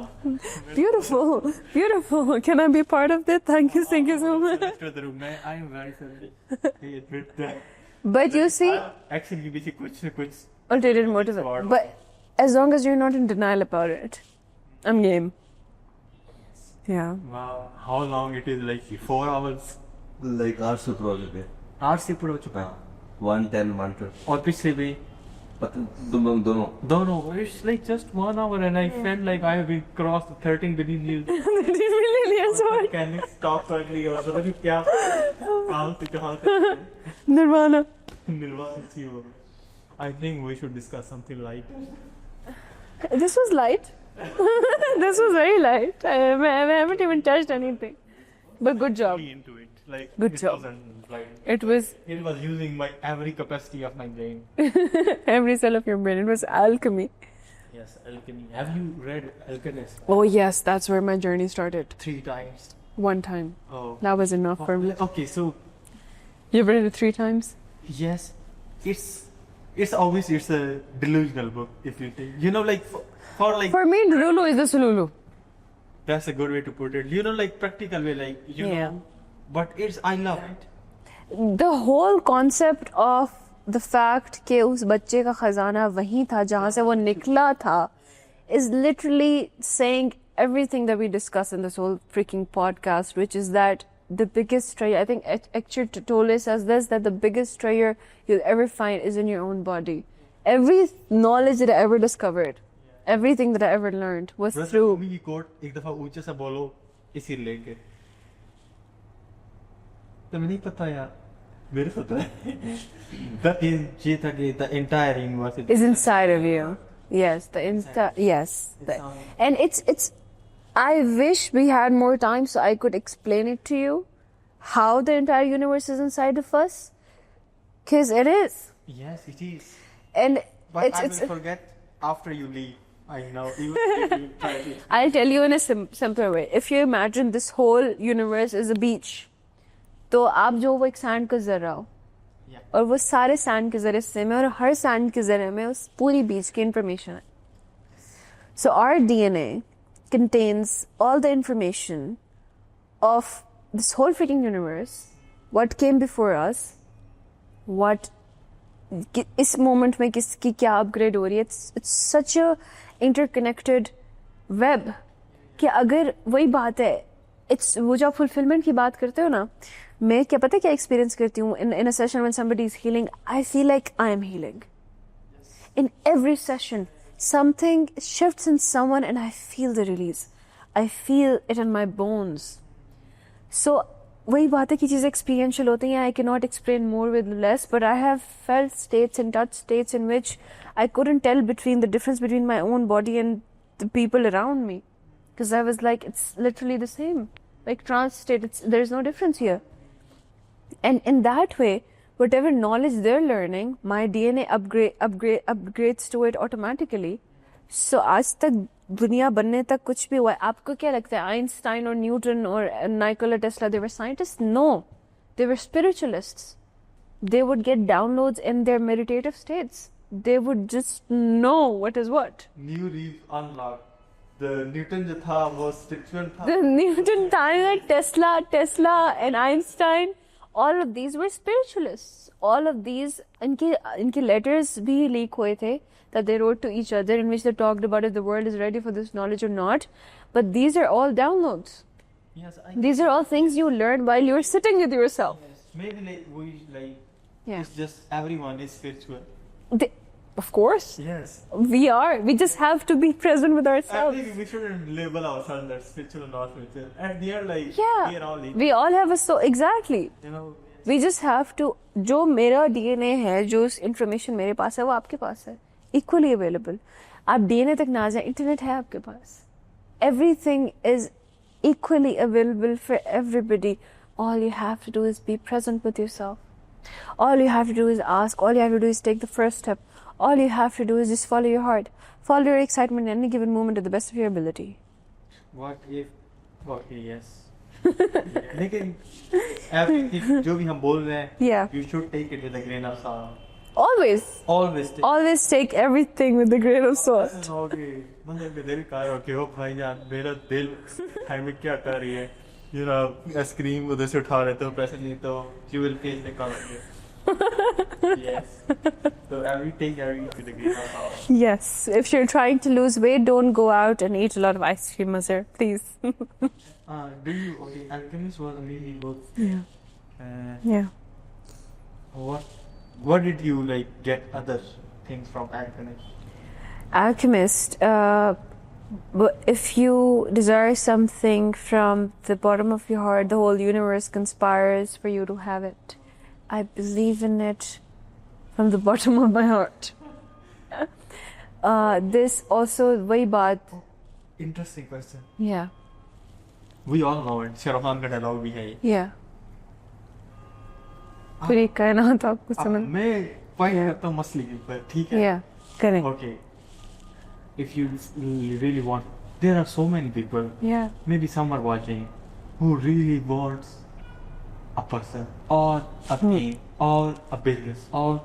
Beautiful. Can I be part of that? Thank you so much.
I am very selfish. I admit that.
But you see,
Actually भी कुछ न कुछ.
ulterior motive. But as long as you're not in denial about it, I'm game. Yeah.
Wow. How long it is? Like 4 hours.
Like our super project है.
आठ से पूरा हो चुका है.
110, 112.
और पिछले भी
But दोनों.
दोनों. It's like just 1 hour and I felt like I have been crossed the 13 billion years.
13 million years old.
Can you stop early or something? क्या? कहाँ से कहाँ से?
Nirvana.
निर्वाण थी वो. I think we should discuss something light.
This was light. This was very light. I haven't even touched anything. But good job.
Be into it. Like
Good
it
job.
wasn't like
It was
it was using my every capacity of my brain.
every cell of your brain. It was alchemy.
Yes, alchemy. Have you read Alchemist?
Oh yes, that's where my journey started.
3 times.
One time.
Oh.
That was enough for me.
Okay, so
You've read it 3 times?
yes, it's obviously it's a delusional book if you think. You know, like for like
For me, Lulu is the Sululu.
that's a good way to put it. You know, like practical way, like you
Yeah.
know. But I love it.
The whole concept of the fact कि उस बच्चे का खजाना वहीं था जहाँ से वो निकला था is literally saying everything that we discuss in this whole freaking podcast, which is that the biggest treasure, I think Eckhart Tolle says this, that the biggest treasure you'll ever find is in your own body. Every knowledge that I ever discovered, everything that I ever learned was through.
की coat एक दफा ऊंचे से बोलो इसी लेके. तुम्हें नहीं पता यार. मेरे पता है. ये था कि the entire universe
Is inside of you. Yes, and it's I wish we had more time so I could explain it to you how the entire universe is inside of us, because it is.
Yes, it is.
And
But
it's
I will forget after you leave. I know. Even if you try to.
I'll tell you in a simpler way. If you imagine this whole universe is a beach, तो आप जो वो एक sand का ज़रा हो,
Yeah.
और वो सारे sand के ज़रे से में और हर sand के ज़रे में उस पूरी beach की information है. So our DNA contains all the information of this whole freaking universe, what came before us, what इस moment में किसकी क्या upgrade हो रही है. It's such a interconnected web कि अगर वही बात है, it's वो जो आप fulfillment की बात करते हो ना, मैं क्या पता क्या experience करती हूँ in a session when somebody is healing, I feel like I am healing. In every session, something shifts in someone and I feel the release. I feel it in my bones. So वही बात है कि चीज़ें experiential होती हैं. I cannot explain more with less, but I have felt states and touched states in which I couldn't tell between the difference between my own body and the people around me, because I was like, it's literally the same. Like trance state, there's no difference here. And in that way, whatever knowledge they're learning, my DNA upgrades to it automatically. So आज तक दुनिया बनने तक कुछ भी हुआ है, आपको क्या लगता है आइंस्टाइन और न्यूटन और Nikola Tesla, they were scientists? No, they were spiritualists. They would get downloads in their meditative states. they would just know what is what.
New Reef unlocked. The Newton जो था वो spiritual था.
The Newton, Tesla and Einstein, all of these were spiritualists. All of these, इनके letters भी leak हुए थे that they wrote to each other in which they talked about if the world is ready for this knowledge or not. But these are all downloads.
Yes,
These are all things you learn while you're sitting with yourself.
maybe like we like.
Yeah.
It's just everyone is spiritual.
Of course.
Yes.
We are. We just have to be present with
I
ourselves.
think we shouldn't label ourselves as spiritual or not spiritual. And they are like,
Yeah.
we are all
We all have a soul. Exactly.
you know.
We just have to. जो मेरा DNA है, जो information मेरे पास है, वो आपके पास है. Equally available. आप DNA तक ना जाएं, internet है आपके पास. Everything is equally available for everybody. All you have to do is be present with yourself. All you have to do is ask. All you have to do is take the first step. All you have to do is just follow your heart. Follow your excitement in any given moment to the best of your ability.
What if? Okay, yes. लेकिन everything जो भी हम बोल रहे हैं,
Yeah.
you should take it with a grain of salt.
Always.
Always take.
Always take everything with a grain of salt.
Okay. मतलब दिल का हो कि हो भाई जान मेरा दिल टाइम में क्या कर रही है? You know, आइसक्रीम उधर से उठा रहे तो पैसे नहीं तो you will face the consequences. Yes. So everything with a grain of salt.
Yes. If you're trying to lose weight, don't go out and eat a lot of ice cream, Mazhar. Please.
Do you? Okay, Alchemist was really good.
Yeah. Yeah.
What did you like get other things from Alchemist?
Alchemist, but if you desire something from the bottom of your heart, the whole universe conspires for you to have it. I believe in it from the bottom of my heart. This also, वही बात.
Interesting question.
Yeah.
We all know it. Shah Rukh Khan का dialogue भी है ये.
Yeah. पूरी कायनात आपको
अब
समझ.
मैं fight करता हूँ मसले के ऊपर, ठीक है?
Yeah. Correct.
Okay. If you really want, there are so many people.
Yeah.
Maybe some are watching who really wants a person or a thing or a business or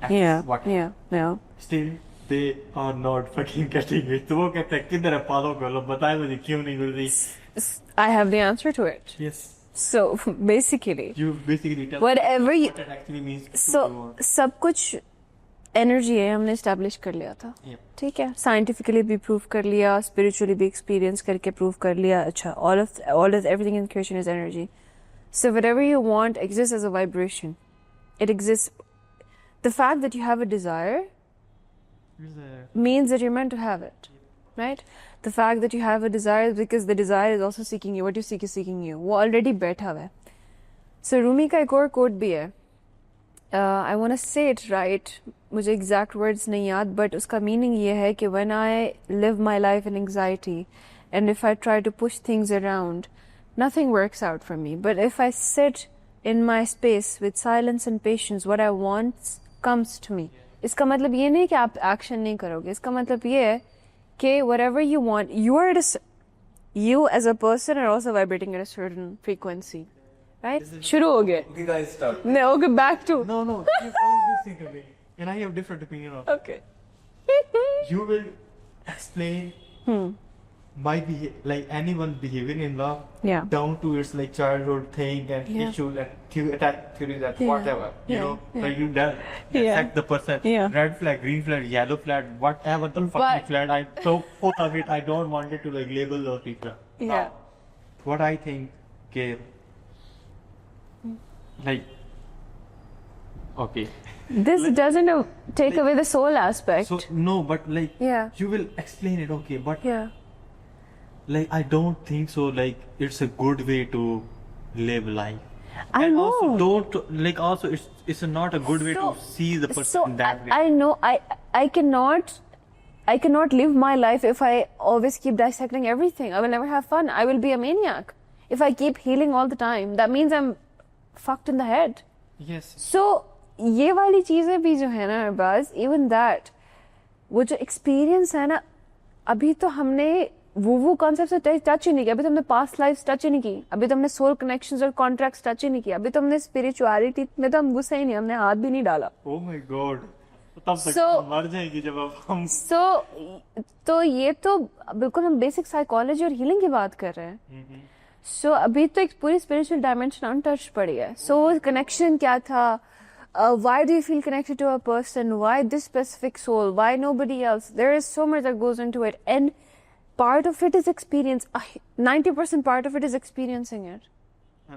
Yeah.
what.
Yeah. Yeah.
Still, they are not fucking getting it. तो वो कहते हैं किधर है पालो को लो बताए मुझे क्यों नहीं मिल रही?
I have the answer to it.
Yes.
So basically,
You basically tell
whatever you.
what it actually means.
So सब कुछ एनर्जी है हमने एस्टैब्लिश कर लिया था.
Yeah.
ठीक है, साइंटिफिकली भी प्रूव कर लिया, स्पिरिचुअली भी एक्सपीरियंस करके प्रूव कर लिया. अच्छा, all of everything in creation is energy. So whatever you want exists as a vibration. It exists. The fact that you have a desire means that you're meant to have it, right? The fact that you have a desire is because the desire is also seeking you. What you seek is seeking you. वो already बैठा हुआ है. So Rumi का एक और quote भी है. I want to say it right. मुझे exact words नहीं याद, but उसका meaning ये है कि when I live my life in anxiety and if I try to push things around, nothing works out for me. But if I sit in my space with silence and patience, what I want comes to me. इसका मतलब ये नहीं कि आप action नहीं करोगे. इसका मतलब ये है कि whatever you want, you as a person are also vibrating at a certain frequency. Right? शुरू हो गए.
Okay, guys, start.
No, okay, back to.
No, you listen to me. And I have different opinion of it.
Okay.
You will explain my like anyone behavior in love
Yeah.
down to its like childhood thing and
Yeah.
issues and attack theories and
Yeah.
whatever. You
Yeah.
know,
Yeah.
like you done
Yeah.
attack the person.
Yeah.
Red flag, green flag, yellow flag, whatever the fucking
But-
flag. I so both of it. I don't want it to like label those people.
Yeah.
Now, what I think, okay, like, okay.
This doesn't take away the soul aspect.
So no, but like
Yeah.
you will explain it, okay, but
Yeah.
like I don't think so. Like it's a good way to live life.
I
And
know.
also don't like also it's not a good way to see the person
so
that way.
I know I cannot live my life if I always keep dissecting everything. I will never have fun. I will be a maniac. If I keep healing all the time, that means I'm fucked in the head.
Yes.
So ये वाली चीजें भी जो है ना Arbaaz, even that, वो जो experience है ना, अभी तो हमने वो कॉन्सेप्ट से टच ही नहीं किया. अभी तो हमने पास्ट लाइफ टच ही नहीं की. अभी तो हमने सोल कनेक्शंस और कॉन्ट्रैक्ट्स टच ही नहीं किया. अभी तो हमने स्पिरिचुअलिटी में तो हम घुसे ही नहीं, हमने हाथ भी नहीं डाला.
Oh my God. तब तक
So-
मर जाएगी जब अब हम
तो ये तो बिल्कुल हम बेसिक साइकोलॉजी और हीलिंग की बात कर रहे हैं. सो अभी तो एक पूरी स्पिरिचुअल डायमेंशन अनटच्ड पड़ी है. सो कनेक्शन क्या था? Why do you feel connected to a person? Why this specific soul? Why nobody else? There is so much that goes into it, and part of it is experience. 90% part of it is experiencing it.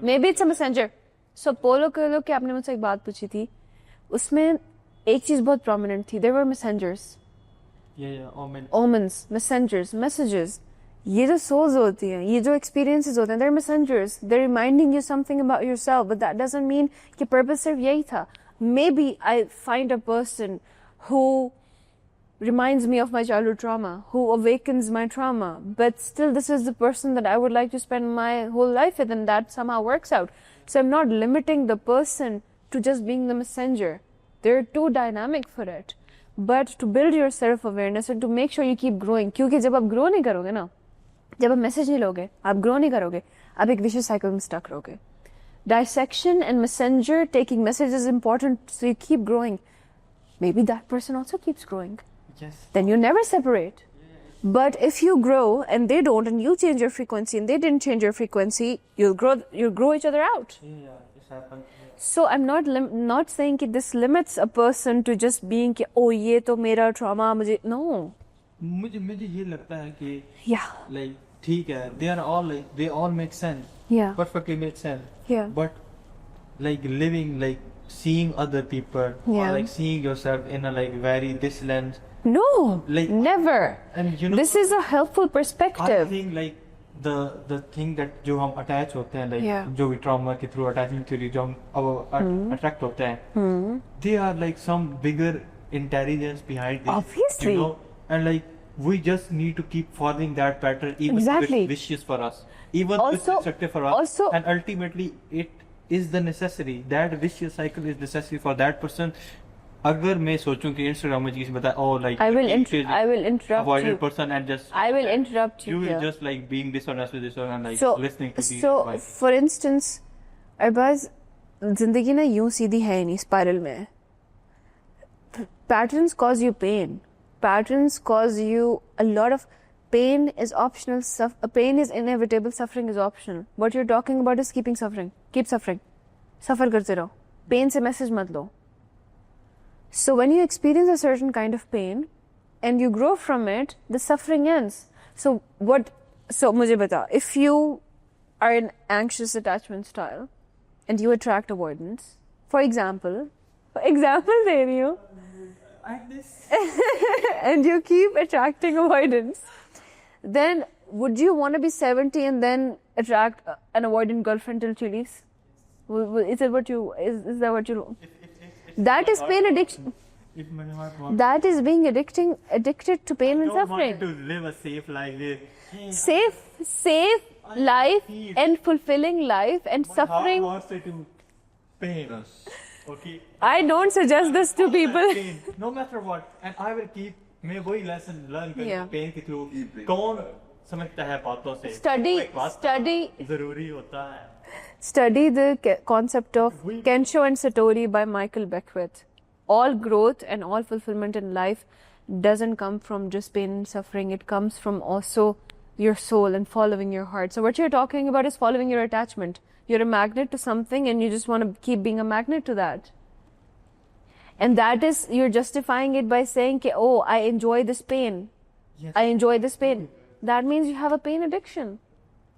Maybe it's a messenger. So polo Coelho के आपने मुझसे एक बात पूछी थी, उसमें एक चीज बहुत prominent थी. There were messengers, omens, messengers, messages. ये जो souls होती हैं, ये जो experiences होते हैं, they're messengers. They're reminding you something about yourself, but that doesn't mean कि purpose सिर्फ यही था. Maybe I find a person who reminds me of my childhood trauma, who awakens my trauma, but still this is the person that I would like to spend my whole life with, and that somehow works out. So I'm not limiting the person to just being the messenger. They're too dynamic for it. But to build your self-awareness and to make sure you keep growing, क्योंकि जब आप grow नहीं करोगे ना, जब आप message नहीं लोगे, आप ग्रो नहीं करोगे, आप एक विशियस साइकिल में स्टक रहोगे. Dissection and messenger taking message is important, so you keep growing. Maybe that person also keeps growing.
yes.
Then you never separate. But if you grow and they don't, and you change your frequency and they didn't change your frequency, you'll grow each other out.
It's happened.
So I'm not saying that this limits a person to just being कि oh ये तो मेरा trauma मुझे no.
मुझे ये लगता है कि
Yeah.
like ठीक है, they all make sense,
Yeah.
perfectly make sense.
Yeah.
But like living, like seeing other people,
Yeah.
or like seeing yourself in a like very this lens,
No.
Like-
Never.
and you know,
This is a helpful
I
perspective.
think like the thing that जो हम attach होते हैं, like
Yeah.
जो भी trauma के through attachment theory जो हम attract होते हैं, they are like some bigger intelligence behind it.
Obviously.
You know, and like we just need to keep following that pattern, even
Exactly.
if it's vicious for us, even if
Also-
it's destructive for us,
also-
and ultimately it is the necessity. That vicious cycle is necessary for that person. अगर मैं सोचूं कि Instagram में किसी बताए, oh like
I will
it is
I will interrupt
avoided
you.
person and just
I will interrupt you
you will
here.
just like being dishonest with this one and like
So,
listening to these
so
advice.
for instance, Arbaaz जिंदगी ना यूं सीधी है नहीं, spiral में है. Patterns cause you pain. Patterns cause you a lot of pain is optional. Pain is inevitable. Suffering is optional. What you're talking about is keeping suffering. Keep suffering. Suffer करते रहो. Pain से message मत लो. So when you experience a certain kind of pain and you grow from it, the suffering ends. So मुझे बता, if you are an anxious attachment style and you attract avoidance, for example दे रही हूँ, and you keep attracting avoidance, then would you want to be 70 and then attract an avoidant girlfriend till she leaves? Is that what you that is pain addiction.
If my heart wants,
That is being addicted to pain and
I don't want
suffering.
to live a safe life.
Safe life and fulfilling life, and
My
suffering.
heart wants it to pain us. Okay.
I don't suggest this to people.
Pain, no matter what, and I will keep. मैं वही lesson learn करूँ
Yeah.
pain के through. कौन समझता है बातों से?
Study
एक बात जरूरी होता है.
Study the concept of Kensho and Satori by Michael Beckwith. All growth and all fulfillment in life doesn't come from just pain and suffering. It comes from also your soul and following your heart. So what you're talking about is following your attachment. You're a magnet to something and you just want to keep being a magnet to that. And that is, you're justifying it by saying, oh, I enjoy this pain.
Yes.
I enjoy this pain. That means you have a pain addiction.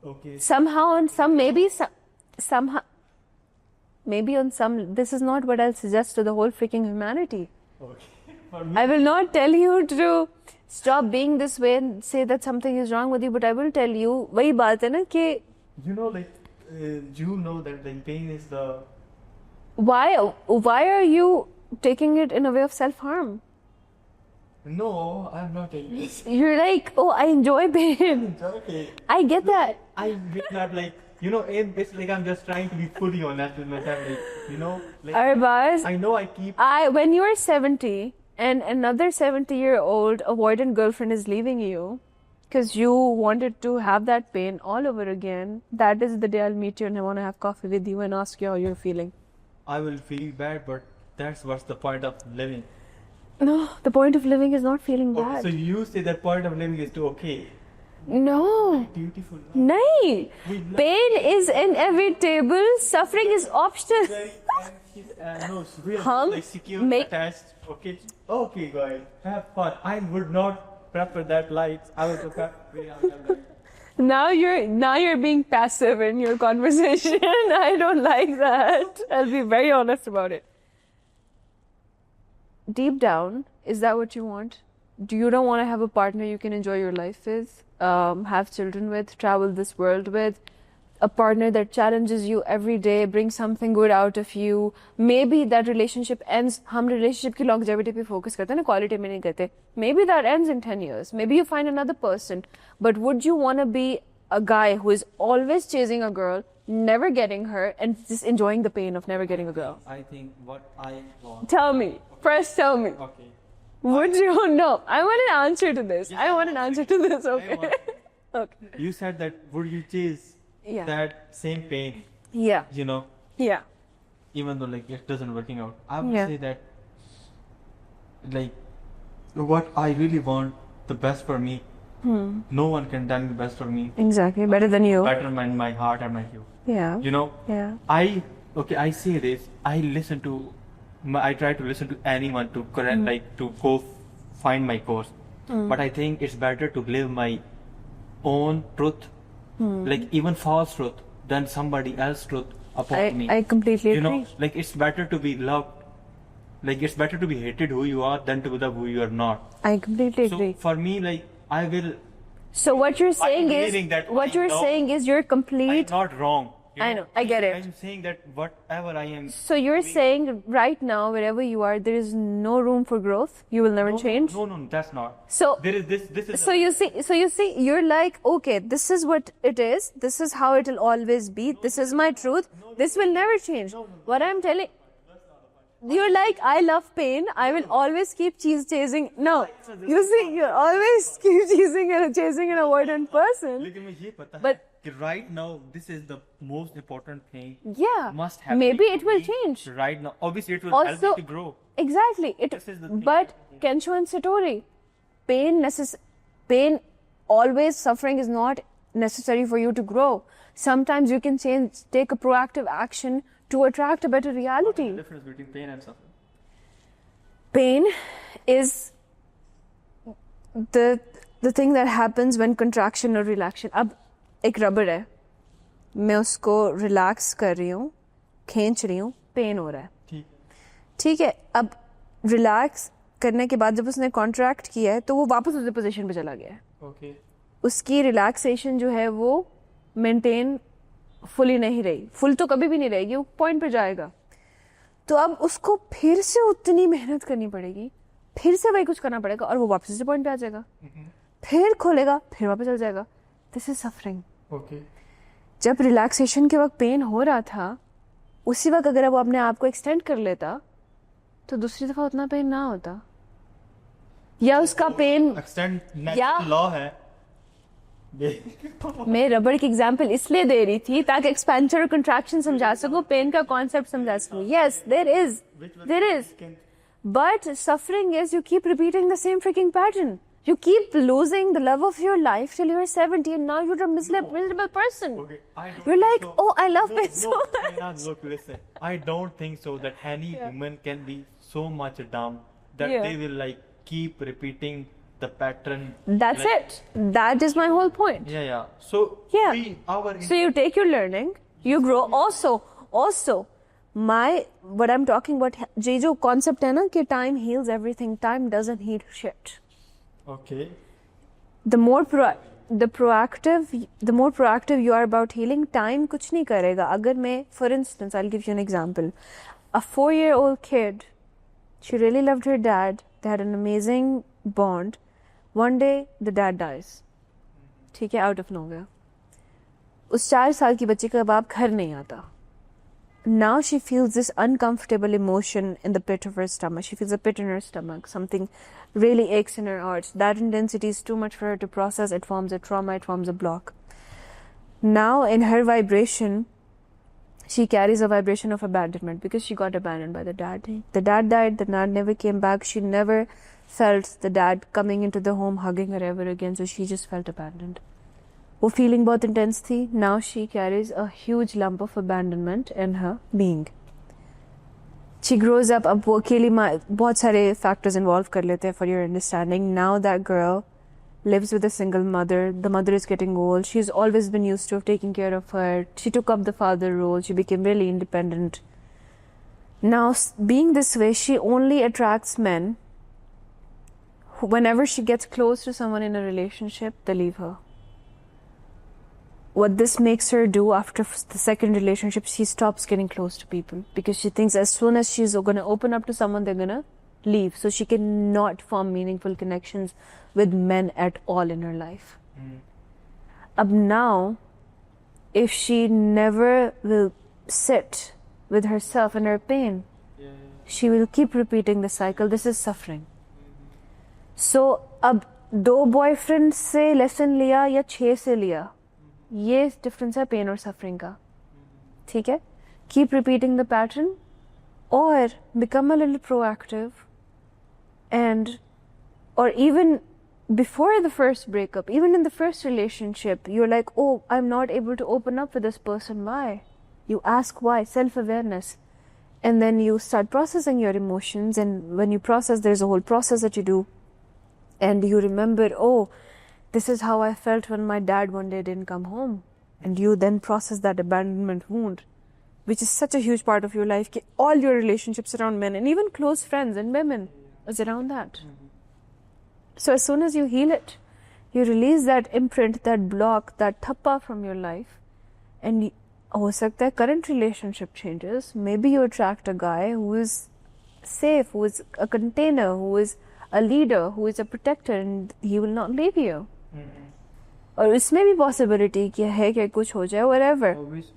Okay.
Somehow on some, somehow, maybe on some, this is not what I'll suggest to the whole freaking humanity.
Okay. For me,
I will not tell you to stop being this way and say that something is wrong with you, but I will tell you, वही बात है ना कि
you know, like you know that like pain is the.
why are you taking it in a way of self-harm?
No, I'm not taking this.
You're like, oh, I enjoy pain.
Okay.
I get that.
I get that, like, you know, it's like I'm just trying to be fully honest with myself, like, you know, like,
Arbaz,
I know I keep.
when you're 70 and another 70-year-old avoidant girlfriend is leaving you because you wanted to have that pain all over again, that is the day I'll meet you and I want to have coffee with you and ask you how you're feeling.
I will feel bad, but that's what's the point of living.
No, the point of living is not feeling
Okay,
bad.
so you say that point of living is to okay.
No.
Beautiful.
Nahi.
We love
Pain is inevitable. Suffering is optional.
No, it's real.
Hum
Like secure,
make-
attached. Okay. Okay, guys. Have fun. I would not prefer that light. I would prefer.
Now you're being passive in your conversation. I don't like that. I'll be very honest about it. Deep down, is that what you want? Do you don't want to have a partner you can enjoy your life with, have children with, travel this world with, a partner that challenges you every day, brings something good out of you? Maybe that relationship ends. हम relationship की longevity पे focus करते हैं ना, quality में नहीं करते. Maybe that ends in 10 years. Maybe you find another person. But would you want to be a guy who is always chasing a girl, never getting her, and just enjoying the pain of never getting a girl?
I think what I want.
Tell me. First tell me.
Okay.
Would you? No. I want an answer to this. I want an answer to this. Okay. Okay.
You said that would you chase
Yeah.
that same pain,
Yeah.
you know,
Yeah.
even though like it doesn't working out? I would
Yeah.
say that like what I really want, the best for me. No one can tell me the best for me.
Exactly. Better than you.
Better than my heart and my you.
Yeah.
You know,
Yeah.
I say this. I try to listen to anyone to correct, like to go find my course. But I think it's better to live my own truth, like even false truth, than somebody else's truth upon me.
I completely
You know,
agree.
like it's better to be loved. Like it's better to be hated who you are than to be loved who you are not.
I completely
So
agree.
for me, like I will.
So what you're saying
believing
is,
that
what
I
you're
know-
saying is you're
I'm
complete.
not wrong. you
I know, I get it.
I'm saying that whatever I am.
So you're saying right now, wherever you are, there is no room for growth. You will never change.
No, that's not.
So
There is this. This is.
So you see, you're like, okay, this is what it is. This is how it'll always be. This is my truth. This will never change. What I'm telling, you're like, I love pain. I will always keep chasing. No, you see, you always keep chasing an avoidant person.
लेकिन मुझे ये पता है
But-
कि right now this is the most important thing.
Yeah,
Must happen.
maybe
to
it will
me
change.
right now. Obviously, it will help
Also,
me to grow.
exactly.
This is the thing.
But Kensho and Satori, pain, always suffering is not necessary for you to grow. Sometimes you can take a proactive action to attract a better reality.
The difference between pain and suffering.
Pain is the thing that happens when contraction or relaxation. अब एक rubber है, मैं उसको relax कर रही हूँ, खींच रही हूँ, पेन हो रहा है. ठीक है. अब रिलैक्स करने के बाद जब उसने कॉन्ट्रैक्ट किया है तो वो वापस उसी पोजीशन पे चला गया है.
Okay.
उसकी रिलैक्सेशन जो है वो मेंटेन फुली नहीं रही. फुल तो कभी भी नहीं रहेगी, वो पॉइंट पे जाएगा. तो अब उसको फिर से उतनी मेहनत करनी पड़ेगी, फिर से वही कुछ करना पड़ेगा और वो वापस से पॉइंट पे आ जाएगा. फिर खोलेगा, फिर वापस चल जाएगा. This is suffering.
Okay.
जब रिलैक्सेशन के वक्त पेन हो रहा था, उसी वक्त अगर वो अपने आप को एक्सटेंड कर लेता तो दूसरी दफा उतना पेन ना होता. या उसका पेन,
Extend
या-
natural law है.
मैं रबड़ की एग्जांपल इसलिए दे रही थी ताकि एक्सपेंशन और कंट्रैक्शन समझा सकूं, पेन का कॉन्सेप्ट समझा सकूं. Yes, there is. But suffering is you keep repeating the same freaking pattern. You keep losing the love of your life till you're 70 and now you're a miserable person.
Okay. I don't
You're
think
like,
so.
oh, I love
No,
it so
no,
much.
Rina, look, listen. I don't think so that any woman can be so much dumb that
Yeah.
they will like keep repeating the pattern.
That's
like,
it. That is my whole point.
Yeah. So
Yeah.
our
So you take your learning, you grow. Also, what I'm talking about, ये जो concept है ना कि time heals everything. Time doesn't heal shit.
okay.
The more proactive you are about healing, time कुछ नहीं करेगा. अगर मैं, for instance, I'll give you an example. A 4-year-old kid, she really loved her dad. They had an amazing bond. One day, the dad dies. ठीक है, out of nowhere. उस 4 साल की बच्ची का बाप घर नहीं आता. Now she feels this uncomfortable emotion in the pit of her stomach. She feels a pit in her stomach. Something really aches in her heart. That intensity is too much for her to process. It forms a trauma. It forms a block. Now, in her vibration, she carries a vibration of abandonment because she got abandoned by the dad. The dad died, the dad never came back. She never felt the dad coming into the home hugging her ever again, so she just felt abandoned. वो feeling बहुत intense थी. Now she carries a huge lump of abandonment in her being. She grows up, अब वो अकेली बहुत सारे factors involve कर लेते हैं for your understanding. Now that girl lives with a single mother. The mother is getting old. She's always been used to of taking care of her. She took up the father role. She became really independent. Now, being this way, she only attracts men who, whenever she gets close to someone in a relationship, they leave her. What this makes her do after the second relationship, she stops getting close to people because she thinks as soon as she's going to open up to someone, they're going to leave. So she cannot form meaningful connections with men at all in her life. Ab now, if she never will sit with herself and her pain, she will keep repeating the cycle. This is suffering. So, ab 2 boyfriends से lesson लिया या 6 से लिया, ये difference है pain और suffering का. ठीक है? Keep repeating the pattern or become a little proactive and or even before the first breakup, even in the first relationship, you're like, oh, I'm not able to open up with this person. Why? You ask why, self-awareness. And then you start processing your emotions. And when you process, there's a whole process that you do. And you remember, oh, this is how I felt when my dad one day didn't come home. And you then process that abandonment wound, which is such a huge part of your life. All your relationships around men and even close friends and women is around that. So as soon as you heal it, you release that imprint, that block, that thappa from your life, and हो सकता है current relationship changes. Maybe you attract a guy who is safe, who is a container, who is a leader, who is a protector, and he will not leave you. और इसमें भी possibility कि है कि कुछ हो जाए, whatever.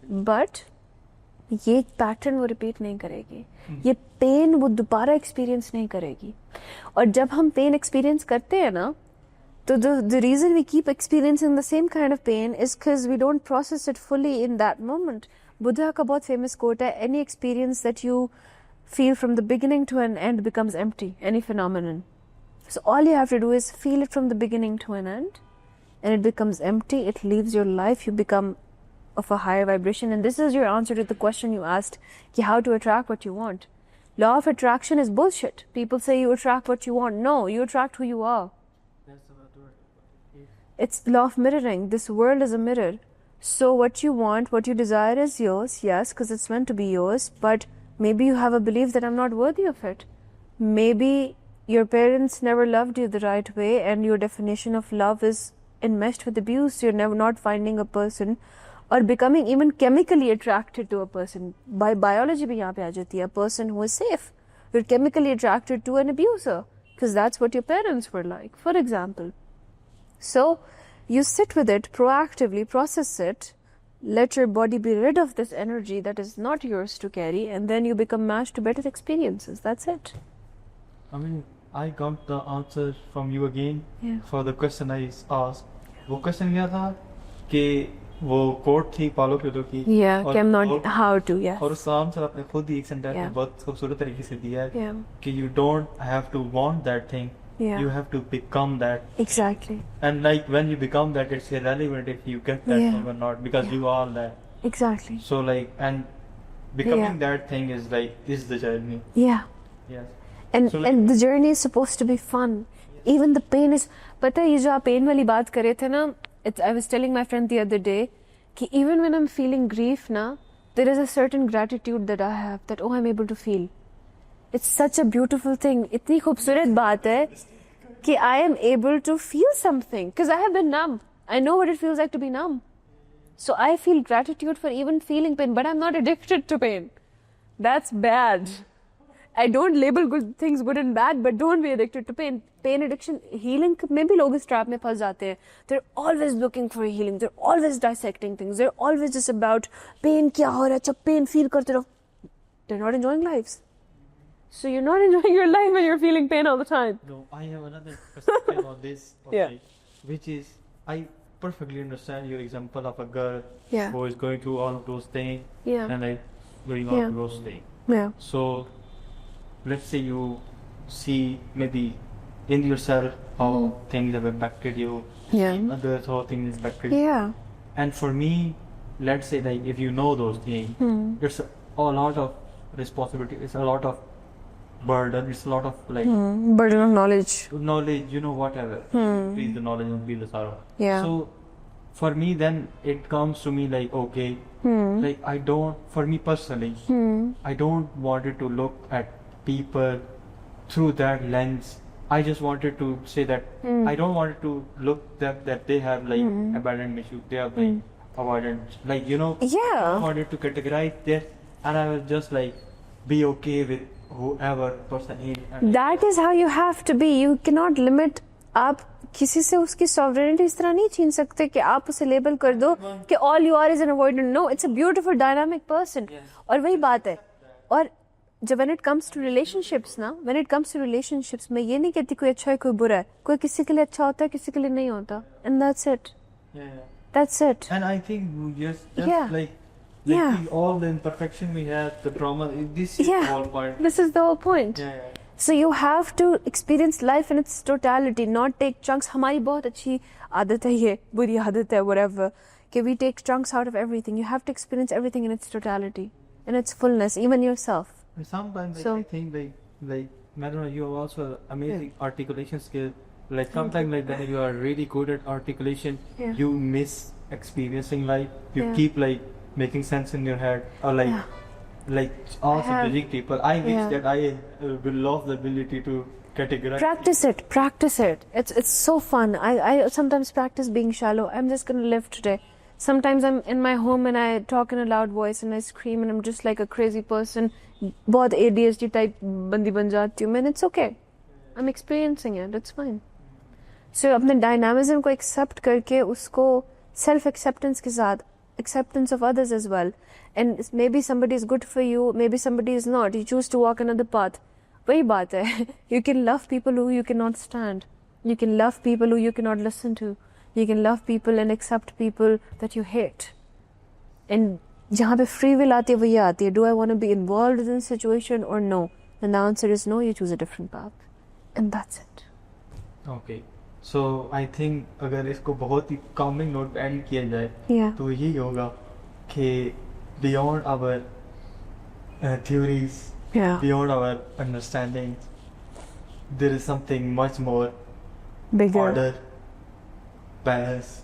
But ये पैटर्न वो रिपीट नहीं करेगी. ये पेन वो दोबारा एक्सपीरियंस नहीं करेगी. और जब हम पेन एक्सपीरियंस करते हैं ना, तो the reason we keep experiencing the same kind of pain is because we don't process it fully in that moment. Buddha का बहुत famous quote है, any experience that you feel from the beginning to an end becomes empty, any phenomenon. So all you have to do is feel it from the beginning to an end, and it becomes empty, it leaves your life, you become of a higher vibration. And this is your answer to the question you asked, how to attract what you want. Law of attraction is bullshit. People say you attract what you want. No, you attract who you are. It's law of mirroring. This world is a mirror. So what you want, what you desire is yours, yes, because it's meant to be yours, but maybe you have a belief that I'm not worthy of it. Maybe your parents never loved you the right way and your definition of love is enmeshed with abuse. You're never not finding a person or becoming even chemically attracted to a person. By biology bhi yahan pe aa jati hai, a person who is safe. You're chemically attracted to an abuser because that's what your parents were like, for example. So you sit with it proactively, process it, let your body be rid of this energy that is not yours to carry, and then you become matched to better experiences. That's it.
I mean, I got the answer from you again for the question I asked. वो question क्या था कि वो quote थी पालो pillow की.
Yeah, I'm not how to. Yeah.
और उसका आंसर आपने खुद ही एक सेंटेंस में बहुत खूबसूरत तरीके से दिया है कि you don't have to want that thing. You have to become that. Exactly. And like when you become that, it's irrelevant if you get that thing or not, because you are that. Exactly. So like, and becoming that thing is like, this is the journey. Yeah. Yes. And so, and the journey is supposed to be fun. Even the pain is. पता है ये जो आप pain वाली बात कर रहे थे ना, I was telling my friend the other day कि even when I'm feeling grief ना, there is a certain gratitude that I have that I'm able to feel. It's such a beautiful thing. इतनी खूबसूरत बात है कि I am able to feel something because I have been numb. I know what it feels like to be numb. So I feel gratitude for even feeling pain, but I'm not addicted to pain. That's bad. I don't label good things good and bad, but don't be addicted to pain. Pain addiction, healing में भी लोग इस trap में फंस जाते हैं. They're always looking for healing. They're always dissecting things. They're always just about pain क्या हो रहा है, जब pain feel करते रहो. They're not enjoying lives. So you're not enjoying your life when you're feeling pain all the time. No, I have another perspective on this, okay, which is I perfectly understand your example of a girl
Yeah.
who is going through all of those things
Yeah.
and like doing all
Yeah.
of those things.
Yeah.
So let's say you see maybe in yourself how things have impacted you,
Yeah.
others how things impacted you.
Yeah.
And for me, let's say like if you know those things, it's a lot of responsibility, it's a lot of burden, it's a lot of like
Burden of knowledge.
knowledge, you know, whatever. Increase the knowledge and be the sorrow.
Yeah.
So for me then it comes to me like okay, like I don't, for me personally, I don't wanted to look at people through that lens. I just wanted to say that I don't want to look that they have like abandonment issues, they have like avoidance, like you know. I
Yeah.
wanted to categorize this, and I was just like be okay with whoever person is. And
That is how you have to be. You cannot limit. आप किसी से उसकी sovereignty इस तरह नहीं छीन सकते कि आप उसे लेबल कर दो कि all you are is an avoidant. No, it's a beautiful dynamic person. और वही बात है. और जब when it comes to relationships ना, when it comes to relationships, मैं ये नहीं कहती कोई अच्छा है कोई बुरा है. कोई किसी के लिए अच्छा होता है किसी के लिए नहीं होता. And that's it.
yeah.
That's it.
And I think just
Yeah.
like
Yeah.
all the imperfection we have, the trauma, this is
Yeah.
all part.
This is the whole point.
Yeah.
So you have to experience life in its totality, not take chunks. हमारी बहुत अच्छी आदत है ये, बुरी आदत है, whatever. कि we take chunks out of everything. You have to experience everything in its totality, in its fullness, even yourself.
And sometimes
So-
I think like I don't know, you have also amazing articulation skill. Like sometimes like when you are really good at articulation,
Yeah.
you miss experiencing life. You
Yeah.
keep like making sense in your head, or like
Yeah.
like also
have-
judging people. I wish
Yeah.
that I will love the ability to categorize.
Practice it. Practice it. It's so fun. I sometimes practice being shallow. I'm just gonna live today. Sometimes I'm in my home and I talk in a loud voice and I scream and I'm just like a crazy person. बहुत ADHD type बंदी बन जाती हूँ. And it's okay. I'm experiencing it. It's fine. So अपने dynamism को accept करके उसको self acceptance के साथ acceptance of others as well. And maybe somebody is good for you, maybe somebody is not. You choose to walk another path. वही बात है. You can love people who you cannot stand. You can love people who you cannot listen to. You can love people and accept people that you hate. And जहाँ पे free will आती है वो ये आती है. Do I want to be involved in this situation or no? And the answer is no. You choose a different path. And that's it.
Okay. So I think अगर इसको बहुत ही calming note पे end किया जाए,
Yeah.
तो यही होगा कि beyond our theories,
Yeah.
beyond our understanding, there is something much more
Bigger.
order, balance,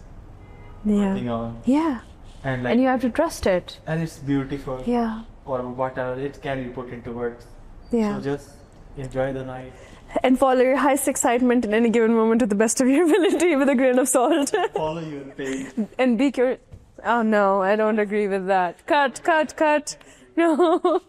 Yeah.
going on,
Yeah.
and like
And you have to trust it.
and it's beautiful,
Yeah.
or whatever it can be put into words.
Yeah.
So just enjoy the night.
And follow your highest excitement in any given moment to the best of your ability with a grain of salt.
Follow your pace.
And be curious. Oh no, I don't agree with that. Cut. No.